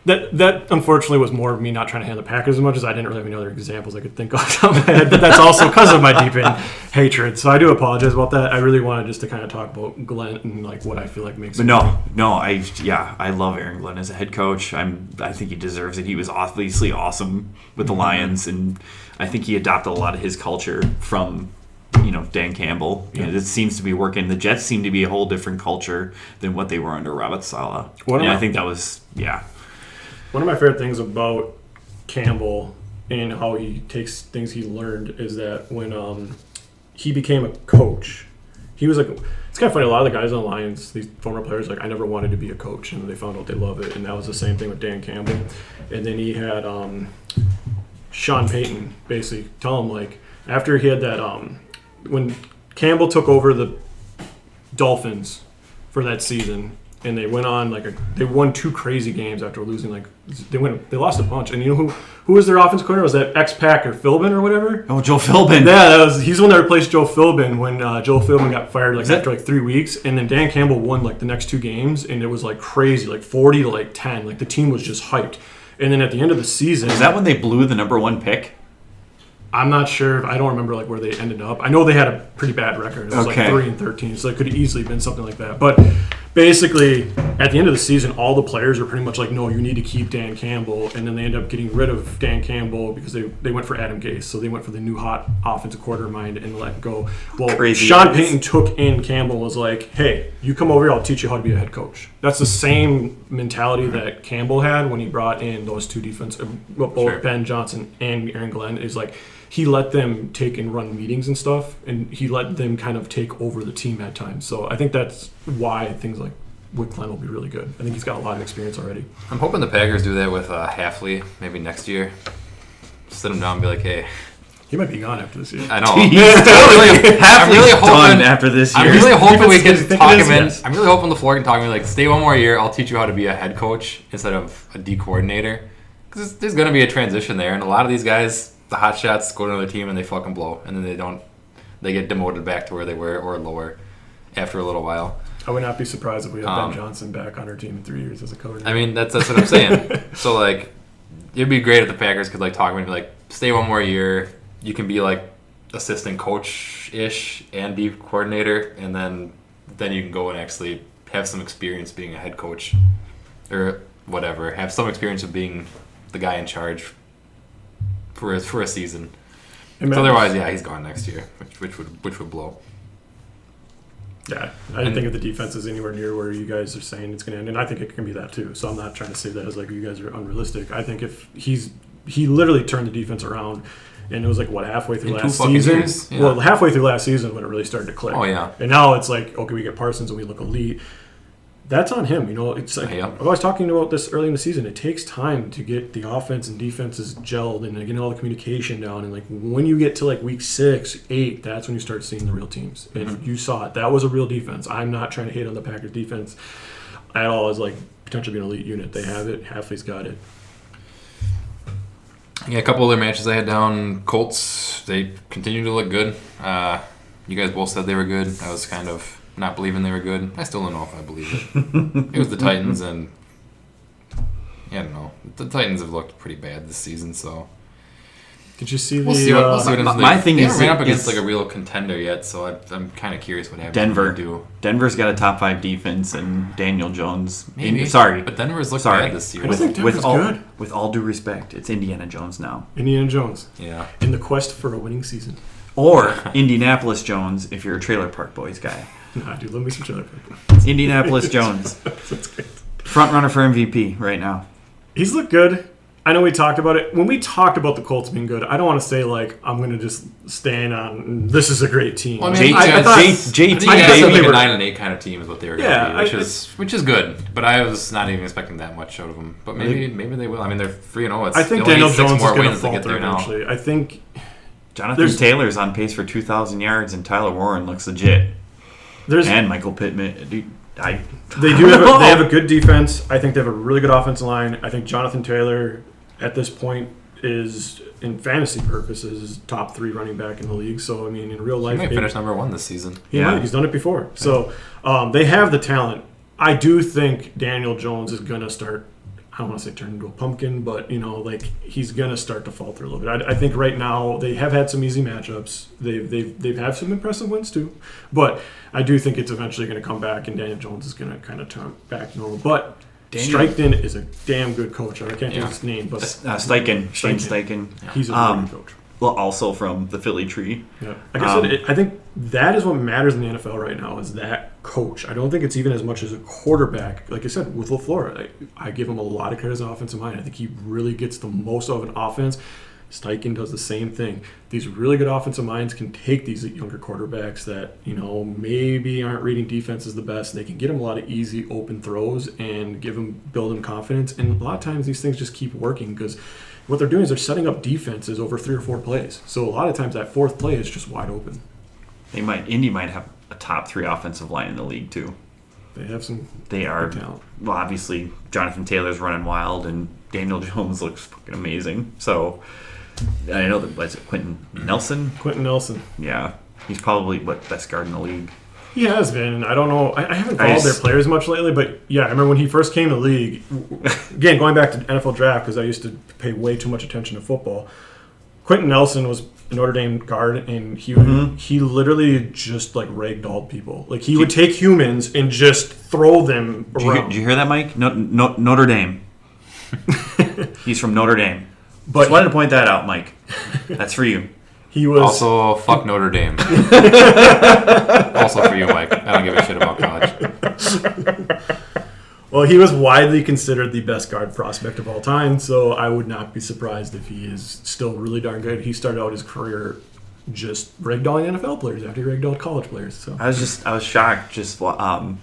That unfortunately was more of me not trying to hand the Packers as much as I didn't really have any other examples I could think of off the top of my head. But that's also because of my deep in hatred. So I do apologize about that. I really wanted just to kind of talk about Glenn and like what I feel like makes. But I love Aaron Glenn as a head coach. I think he deserves it. He was obviously awesome with the Lions, and I think he adopted a lot of his culture from Dan Campbell. Yeah. It seems to be working. The Jets seem to be a whole different culture than what they were under Robert Saleh. I think that was One of my favorite things about Campbell and how he takes things he learned is that when he became a coach, he was like, it's kind of funny, a lot of the guys on the Lions, these former players, like, I never wanted to be a coach, and they found out they love it, and that was the same thing with Dan Campbell. And then he had Sean Payton basically tell him, like, after he had that, when Campbell took over the Dolphins for that season, and they went on they won 2 crazy games after losing they lost a bunch. And you know who was their offense coordinator? Was that ex-Packer Philbin or whatever? Oh, Joe Philbin. Yeah, he's the one that replaced Joe Philbin when Joe Philbin got fired after 3 weeks, and then Dan Campbell won the next 2 games, and it was crazy, 40 to 10. The team was just hyped. And then at the end of the season, Is that when they blew the number 1 pick? I'm not sure. I don't remember where they ended up. I know they had a pretty bad record. It was Okay. 3-13, so it could have easily been something like that. But basically, at the end of the season, all the players are pretty much no, you need to keep Dan Campbell. And then they end up getting rid of Dan Campbell because they went for Adam Gase. So they went for the new hot offensive coordinator and let go. Well, Crazy Sean guys. Payton took in Campbell and was like, hey, you come over here, I'll teach you how to be a head coach. That's the same mentality that Campbell had when he brought in those 2 both Sure. Ben Johnson and Aaron Glenn. Is he let them take and run meetings and stuff, and he let them kind of take over the team at times. So I think that's why things like Wick Glenn will be really good. I think he's got a lot of experience already. I'm hoping the Packers do that with Halfley maybe next year. Sit him down and be like, hey, He might be gone after this year. I know. I'm really hoping- done after this year. I'm really hoping we Defense- can think talk it is, him in. yes. I'm really hoping LaFleur can talk me stay one more year. I'll teach you how to be a head coach instead of a D coordinator. Because there's going to be a transition there, and a lot of these guys, the hot shots, go to another team and they fucking blow, and then they get demoted back to where they were or lower after a little while. I would not be surprised if we had Ben Johnson back on our team in 3 years as a coach. I mean, that's what I'm saying. So it'd be great if the Packers could talk to me and be stay one more year. You can be assistant coach-ish and D coordinator, and then you can go and actually have some experience being a head coach or whatever. Have some experience of being the guy in charge for a season. And So Matt- otherwise, yeah, he's gone next year, which would blow. Yeah, I don't think if the defense is anywhere near where you guys are saying it's going to end, and I think it can be that too. So I'm not trying to say that as you guys are unrealistic. I think if he literally turned the defense around, and it was halfway through In 2 last fucking season. years? Yeah. Well, halfway through last season when it really started to click. Oh, yeah. And now it's okay, we get Parsons and we look elite. That's on him. It's Yeah. I was talking about this early in the season. It takes time to get the offense and defenses gelled and getting all the communication down. And when you get to week 6, 8, that's when you start seeing the real teams. And you saw it. That was a real defense. I'm not trying to hate on the Packers defense at all as potentially being an elite unit. They have it. Halfley's got it. Yeah, a couple other matches I had down. Colts, they continue to look good. You guys both said they were good. I was kind of not believing they were good. I still don't know if I believe it. It was the Titans, and yeah, I don't know. The Titans have looked pretty bad this season, so Did you see we'll see what happens. my thing they is- haven't ran up against is- a real contender yet, so I'm kind of curious what happens. Denver. When they do. Denver's got a top 5 defense, and Daniel Jones. Maybe. Sorry, But Denver's looked Sorry. bad this year. I don't think with Denver's all good. with all due respect, it's Indiana Jones now, Indiana Jones Yeah. in the quest for a winning season. or Indianapolis Jones if you're a Trailer Park Boys guy. Nah, dude, let me some trailer park. It's Indianapolis Jones, That's good. front runner for MVP right now. He's looked good. I know we talked about it. When we talked about the Colts being good, I don't want to say I'm going to just stand on this is a great team. Well, I mean, J- I thought- JT I guess they like were- a 9-8 kind of team is what they were going to Yeah, be, which is good. But I was not even expecting that much out of them. But maybe they will. I mean, they're 3-0. I think they only Daniel need 6 Jones is more going to wins to get falter there now. eventually. I think Jonathan There's- Taylor's on pace for 2,000 yards, and Tyler Warren looks legit. there's And Michael Pittman, dude, they do have a good defense. I think they have a really good offensive line. I think Jonathan Taylor at this point is, in fantasy purposes, top 3 running back in the league. So I mean, in real He life, might finish number 1 this season. he Yeah. might. He's done it before. So they have the talent. I do think Daniel Jones is going to start. I don't want to say turn into a pumpkin, but he's going to start to falter a little bit. I think right now they have had some easy matchups. They've had some impressive wins too, but I do think it's eventually going to come back, and Daniel Jones is going to kind of turn back normal. But Steichen is a damn good coach. I can't think of his name, but Steichen, Shane Steichen. Steichen. he's a really good coach. Well, also from the Philly tree. Yeah. Like I said, I think that is what matters in the NFL right now is that coach. I don't think it's even as much as a quarterback. Like I said, with LaFleur, I give him a lot of credit as an offensive mind. I think he really gets the most out of an offense. Steichen does the same thing. These really good offensive minds can take these younger quarterbacks that, maybe aren't reading defenses the best. They can get them a lot of easy open throws and build them confidence. And a lot of times these things just keep working because what they're doing is they're setting up defenses over 3 or 4 plays. So a lot of times that 4th play is just wide open. Indy might have a top 3 offensive line in the league too. They have some They are. good talent. Well, obviously, Jonathan Taylor's running wild, and Daniel Jones looks fucking amazing. So, I know that, was it Quentin Nelson? Quentin Nelson. Yeah. He's probably, best guard in the league. He has been. I don't know. I haven't followed their players much lately, but yeah, I remember when he first came to the league. Again, going back to NFL draft, because I used to pay way too much attention to football. Quentin Nelson was a Notre Dame guard, and he literally just like ragdolled people. Like he would take humans and just throw them around. Did you hear that, Mike? Notre Dame. He's from Notre Dame. But Just wanted to point that out, Mike. That's for you. he was Also, fuck Notre Dame. Also for you, Mike. I don't give a shit about college. Well, he was widely considered the best guard prospect of all time, so I would not be surprised if he is still really darn good. He started out his career just ragdolling NFL players after he ragdolled college players. So I was shocked just the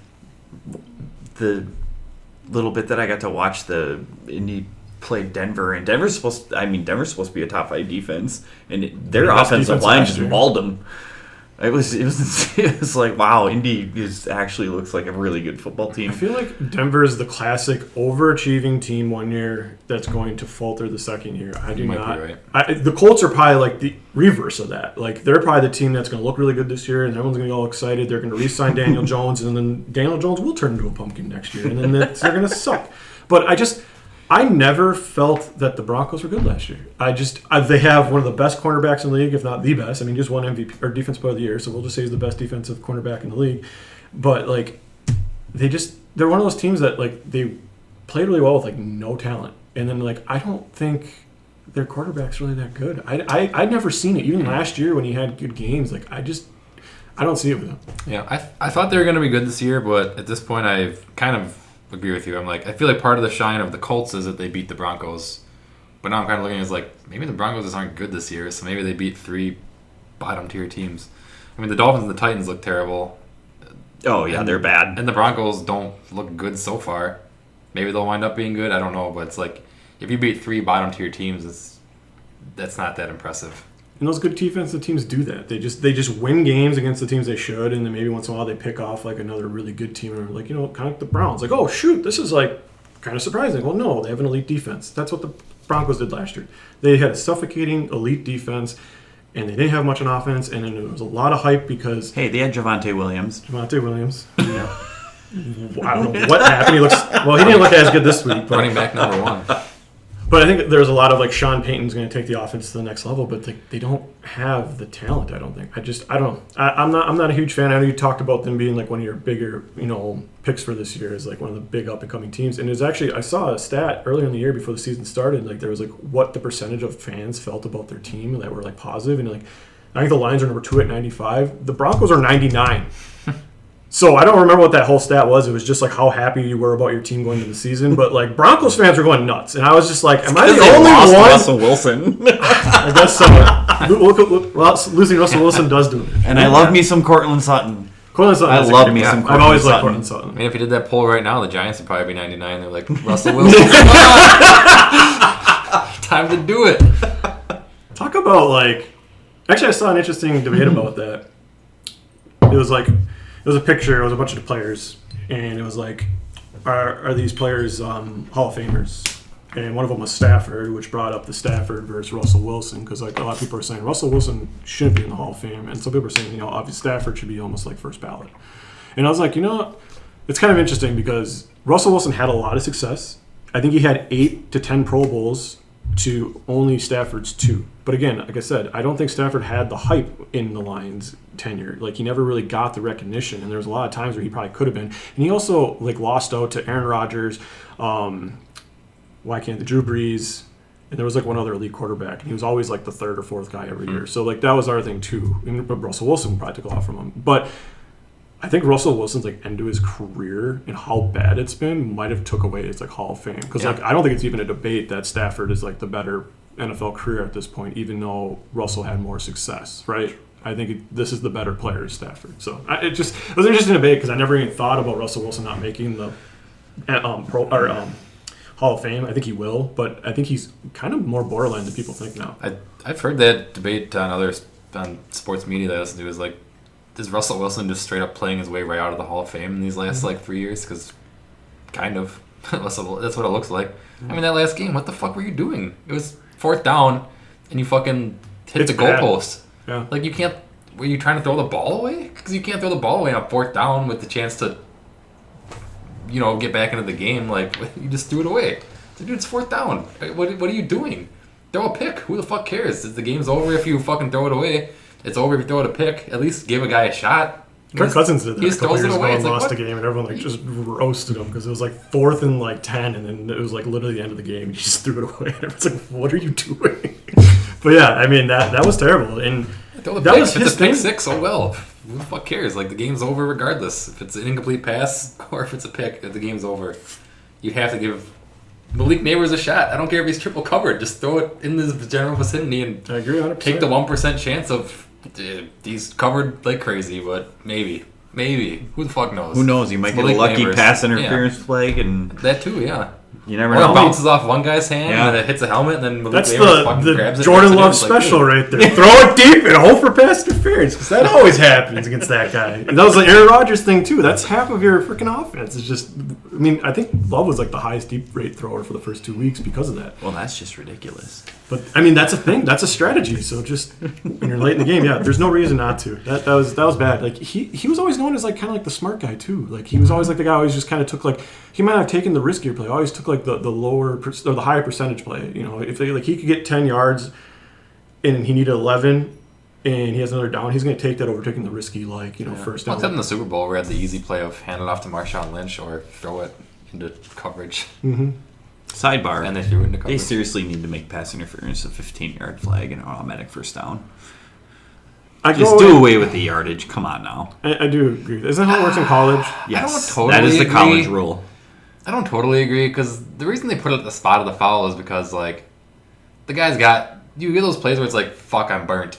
little bit that I got to watch the Indy play Denver, and Denver's supposed to be a top 5 defense, and their The best offensive defense line last just year. mauled them. It was like, wow, Indy actually looks like a really good football team. I feel like Denver is the classic overachieving team one year that's going to falter the second year. I do You might not. be right. The Colts are probably like the reverse of that. Like they're probably the team that's going to look really good this year, and everyone's going to be all excited. They're going to re-sign Daniel Jones, and then Daniel Jones will turn into a pumpkin next year, and then they're going to suck. But I never felt that the Broncos were good last year. They have one of the best cornerbacks in the league, if not the best. I mean, just won MVP or Defense Player of the Year, so we'll just say he's the best defensive cornerback in the league. But like, they're one of those teams that like they played really well with like no talent, and then like I don't think their quarterback's really that good. I'd never seen it even last year when he had good games. Like I don't see it with him. Yeah, I thought they were going to be good this year, but at this point, I've kind of agree with you. I feel like part of the shine of the Colts is that they beat the Broncos, but now I'm kind of looking at it as like maybe the Broncos just aren't good this year, so maybe they beat 3 bottom tier teams. I mean, the Dolphins and the Titans look terrible. Oh yeah, they're bad. And the Broncos don't look good so far. Maybe they'll wind up being good. I don't know, but it's like if you beat 3 bottom tier teams, that's not that impressive. And those good defensive teams do that. They just win games against the teams they should, and then maybe once in a while they pick off like another really good team, or like kind of like the Browns. Like, oh shoot, this is like kind of surprising. Well, no, they have an elite defense. That's what the Broncos did last year. They had a suffocating elite defense, and they didn't have much on offense, and then there was a lot of hype because Hey, they had Javonte Williams. Javonte Williams. Yeah. I don't know what happened. He didn't look as good this week. But, Running back number 1. But I think there's a lot of like Sean Payton's going to take the offense to the next level, but they don't have the talent. I don't think. I don't know. I'm not a huge fan. I know you talked about them being like one of your bigger picks for this year as like one of the big up and coming teams. And I saw a stat earlier in the year before the season started. Like there was like what the percentage of fans felt about their team that were like positive, and like I think the Lions are number 2 at 95. The Broncos are 99. So I don't remember what that whole stat was. It was just like how happy you were about your team going into the season. But like Broncos fans were going nuts, and I was just like, "Am I the only one?" Russell Wilson. I guess so. Losing Russell Wilson does do it. And I love me some Cortland Sutton. Cortland Sutton. I is a love good me player. some I've always liked Cortland Cortland Sutton. Sutton. I mean, if you did that poll right now, the Giants would probably be 99. They're like, Russell Wilson, time to do it. Talk about like. Actually, I saw an interesting debate about that. It was a picture. It was a bunch of players, and it was like, are these players Hall of Famers? And one of them was Stafford, which brought up the Stafford versus Russell Wilson, because like a lot of people are saying Russell Wilson shouldn't be in the Hall of Fame, and some people are saying obviously Stafford should be almost like first ballot. And I was like, it's kind of interesting because Russell Wilson had a lot of success. I think he had 8 to 10 Pro Bowls to only Stafford's 2. But again, like I said, I don't think Stafford had the hype in the Lions tenure. Like he never really got the recognition, and there was a lot of times where he probably could have been. And he also like lost out to Aaron Rodgers, Drew Brees, and there was like one other elite quarterback, and he was always like the 3rd or 4th guy every year. So like that was our thing too. And Russell Wilson probably took a lot from him, but I think Russell Wilson's like end of his career and how bad it's been might have took away his like Hall of Fame, because like I don't think it's even a debate that Stafford is like the better NFL career at this point, even though Russell had more success, right? I think this is the better player, Stafford. So it was an interesting debate because I never even thought about Russell Wilson not making the Hall of Fame. I think he will, but I think he's kind of more borderline than people think now. I've heard that debate on sports media that I listen to is like is Russell Wilson just straight up playing his way right out of the Hall of Fame in these last like 3 years? Because kind of. That's what it looks like. I mean, that last game, what the fuck were you doing? It was 4th down, and you fucking hit the goalpost. Yeah. Like, you can't... Were you trying to throw the ball away? Because you can't throw the ball away on 4th down with the chance to, get back into the game. Like, you just threw it away. Dude, it's 4th down. What are you doing? Throw a pick. Who the fuck cares? The game's over if you fucking throw it away. It's over if you throw it a pick. At least give a guy a shot. Kirk Cousins did that he a couple throws it years ago away. and It's like, lost what? a game, and everyone just roasted him because it was 4th and 10, and then it was literally the end of the game. And he just threw it away. And everyone's like, "What are you doing?" But yeah, I mean that was terrible, and Throw the that pick. was If his it's a pick thing. 6, oh well. Who the fuck cares? Like, the game's over regardless. If it's an incomplete pass or if it's a pick, the game's over. You have to give Malik Neighbors a shot. I don't care if he's triple covered. Just throw it in the general vicinity and I agree 100%. take the 1% chance of he's covered like crazy, but maybe. Who the fuck knows? Who knows? You might It's get a Malik lucky Neighbors. pass interference flag, and That too, yeah. you never Or know. it bounces off one guy's hand Yeah. and then it hits a helmet and then Malik That's Neighbors fucking grabs the it. Jordan and Love puts it in. It's like, special dude. right there. Throw it deep and hope for pass interference because that always happens against that guy. And that was the Aaron Rodgers thing too. That's half of your freaking offense. It's just, I mean, I think Love was the highest deep rate thrower for the first 2 weeks because of that. Well, that's just ridiculous. But I mean, that's a thing. That's a strategy. So just when you're late in the game, yeah, there's no reason not to. That was bad. Like he was always known as kind of the smart guy too. Like he was always the guy who always just kind of took he might have taken the riskier play. Always took the lower or the higher percentage play. If he could get 10 yards and he needed 11 and he has another down, he's going to take that over taking the risky first Well, down. except in the Super Bowl, we had the easy play of hand it off to Marshawn Lynch or throw it into coverage, Sidebar. and they threw it into They coverage. seriously need to make pass interference a 15-yard flag and an automatic first down. I Just do away with the yardage. Come on now. I do agree. Isn't that how it works in college? Yes, totally that is the agree. college rule. I don't totally agree because the reason they put it at the spot of the foul is because the guy's got you get those plays where it's fuck, I'm burnt,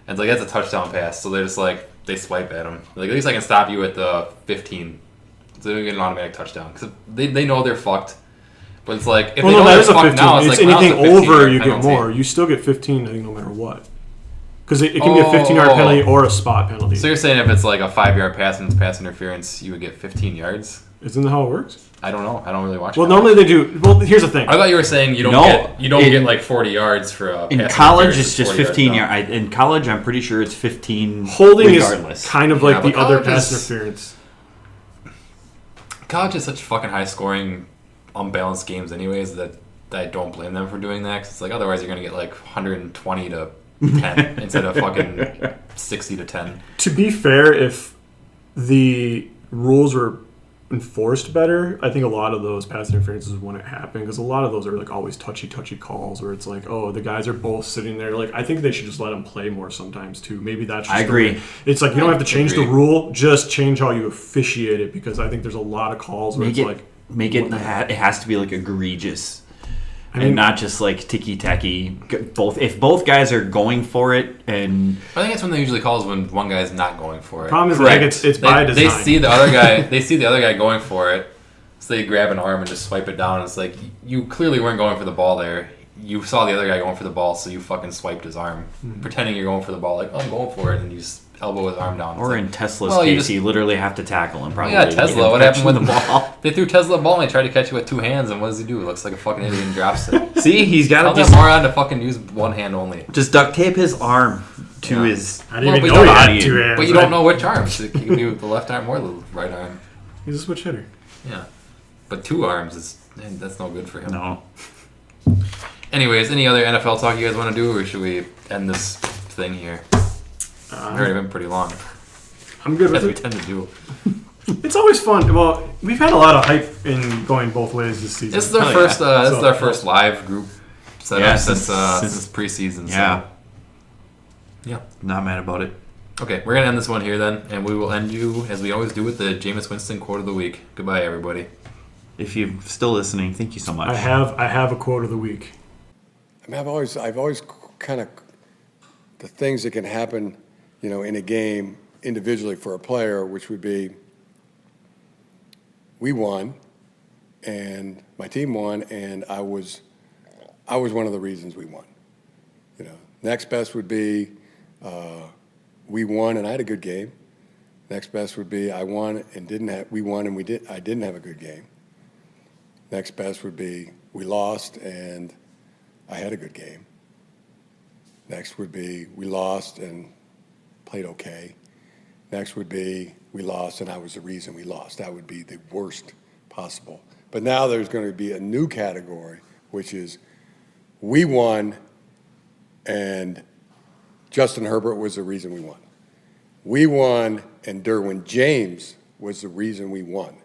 and it's that's a touchdown pass, so they're just they swipe at him. At least I can stop you at the 15, so they get an automatic touchdown because they know they're fucked. But it's if they Well, know no, that they're is a fucked 15. now, It's now anything a 15 over, yard you get penalty. more. You still get 15, I think, no matter what. Because it can be a 15-yard penalty or a spot penalty. So you're saying if it's a 5-yard pass and it's pass interference, you would get 15 yards? Isn't that how it works? I don't know. I don't really watch. Well, college. normally they do. Well, here's the thing. I thought you were saying you don't get 40 yards for a In pass college, interference, it's just 40 15 yards yards. In college, I'm pretty sure it's 15 Holding regardless. is kind of Yeah, the but other college pass is- interference. College is such fucking high scoring, unbalanced games, anyways. That I don't blame them for doing that. 'Cause it's otherwise you're gonna get 120 to 10 instead of fucking 60 to 10. To be fair, if the rules were enforced better, I think a lot of those pass interferences wouldn't happen because a lot of those are always touchy calls where it's the guys are both sitting there. I think they should just let them play more sometimes too. Maybe that's just I the agree. way. It's you don't have to change the Agree. rule, just change how you officiate it because I think there's a lot of calls where Make it's it, make it. It has to be egregious, I mean, and not just ticky tacky. If both guys are going for it, and I think that's when they usually call is when one guy's not going for it. problem is Correct. it's by They design. see the other guy. They see the other guy going for it, so they grab an arm and just swipe it down. It's you clearly weren't going for the ball there. You saw the other guy going for the ball, so you fucking swiped his arm, pretending you're going for the ball. I'm going for it, and you just elbow his arm down. It's or in Tesla's well, you case, just- you literally have to tackle him. Probably. yeah, to get Tesla. him What happened with catching the ball? They threw Tesla a ball and they tried to catch it with two hands, and what does he do? He looks like a fucking idiot and drops it. See, he's got Tell to that just moron to fucking use one hand only. duct tape his arm to Yeah. his. I didn't Well, even but know he body, had 2 hands. But you don't know which arm. So it could be with the left arm or the right arm. He's a switch hitter. Yeah. But 2 arms that's no good for him. No. Anyways, any other NFL talk you guys want to do, or should we end this thing here? It's already been pretty long, I'm good as with we it. tend to do. It's always fun. Well, we've had a lot of hype in going both ways this season. This is our Oh, first. yeah. This is So- our first live group setup Yeah, since since preseason. Yeah, So. Yeah. not mad about it. Okay, we're gonna end this one here then, and we will end you as we always do with the Jameis Winston quote of the week. Goodbye, everybody. If you're still listening, thank you so much. I have a quote of the week. I mean, I've always kind of the things that can happen, in a game individually for a player, which would be we won, and my team won, and I was one of the reasons we won. Next best would be we won, and I had a good game, Next best would be I won and didn't have. We won and I didn't have a good game. Next best would be we lost and I had a good game. Next would be we lost and played okay. Next would be we lost and I was the reason we lost. That would be the worst possible. But now there's going to be a new category, which is we won and Justin Herbert was the reason we won. We won and Derwin James was the reason we won.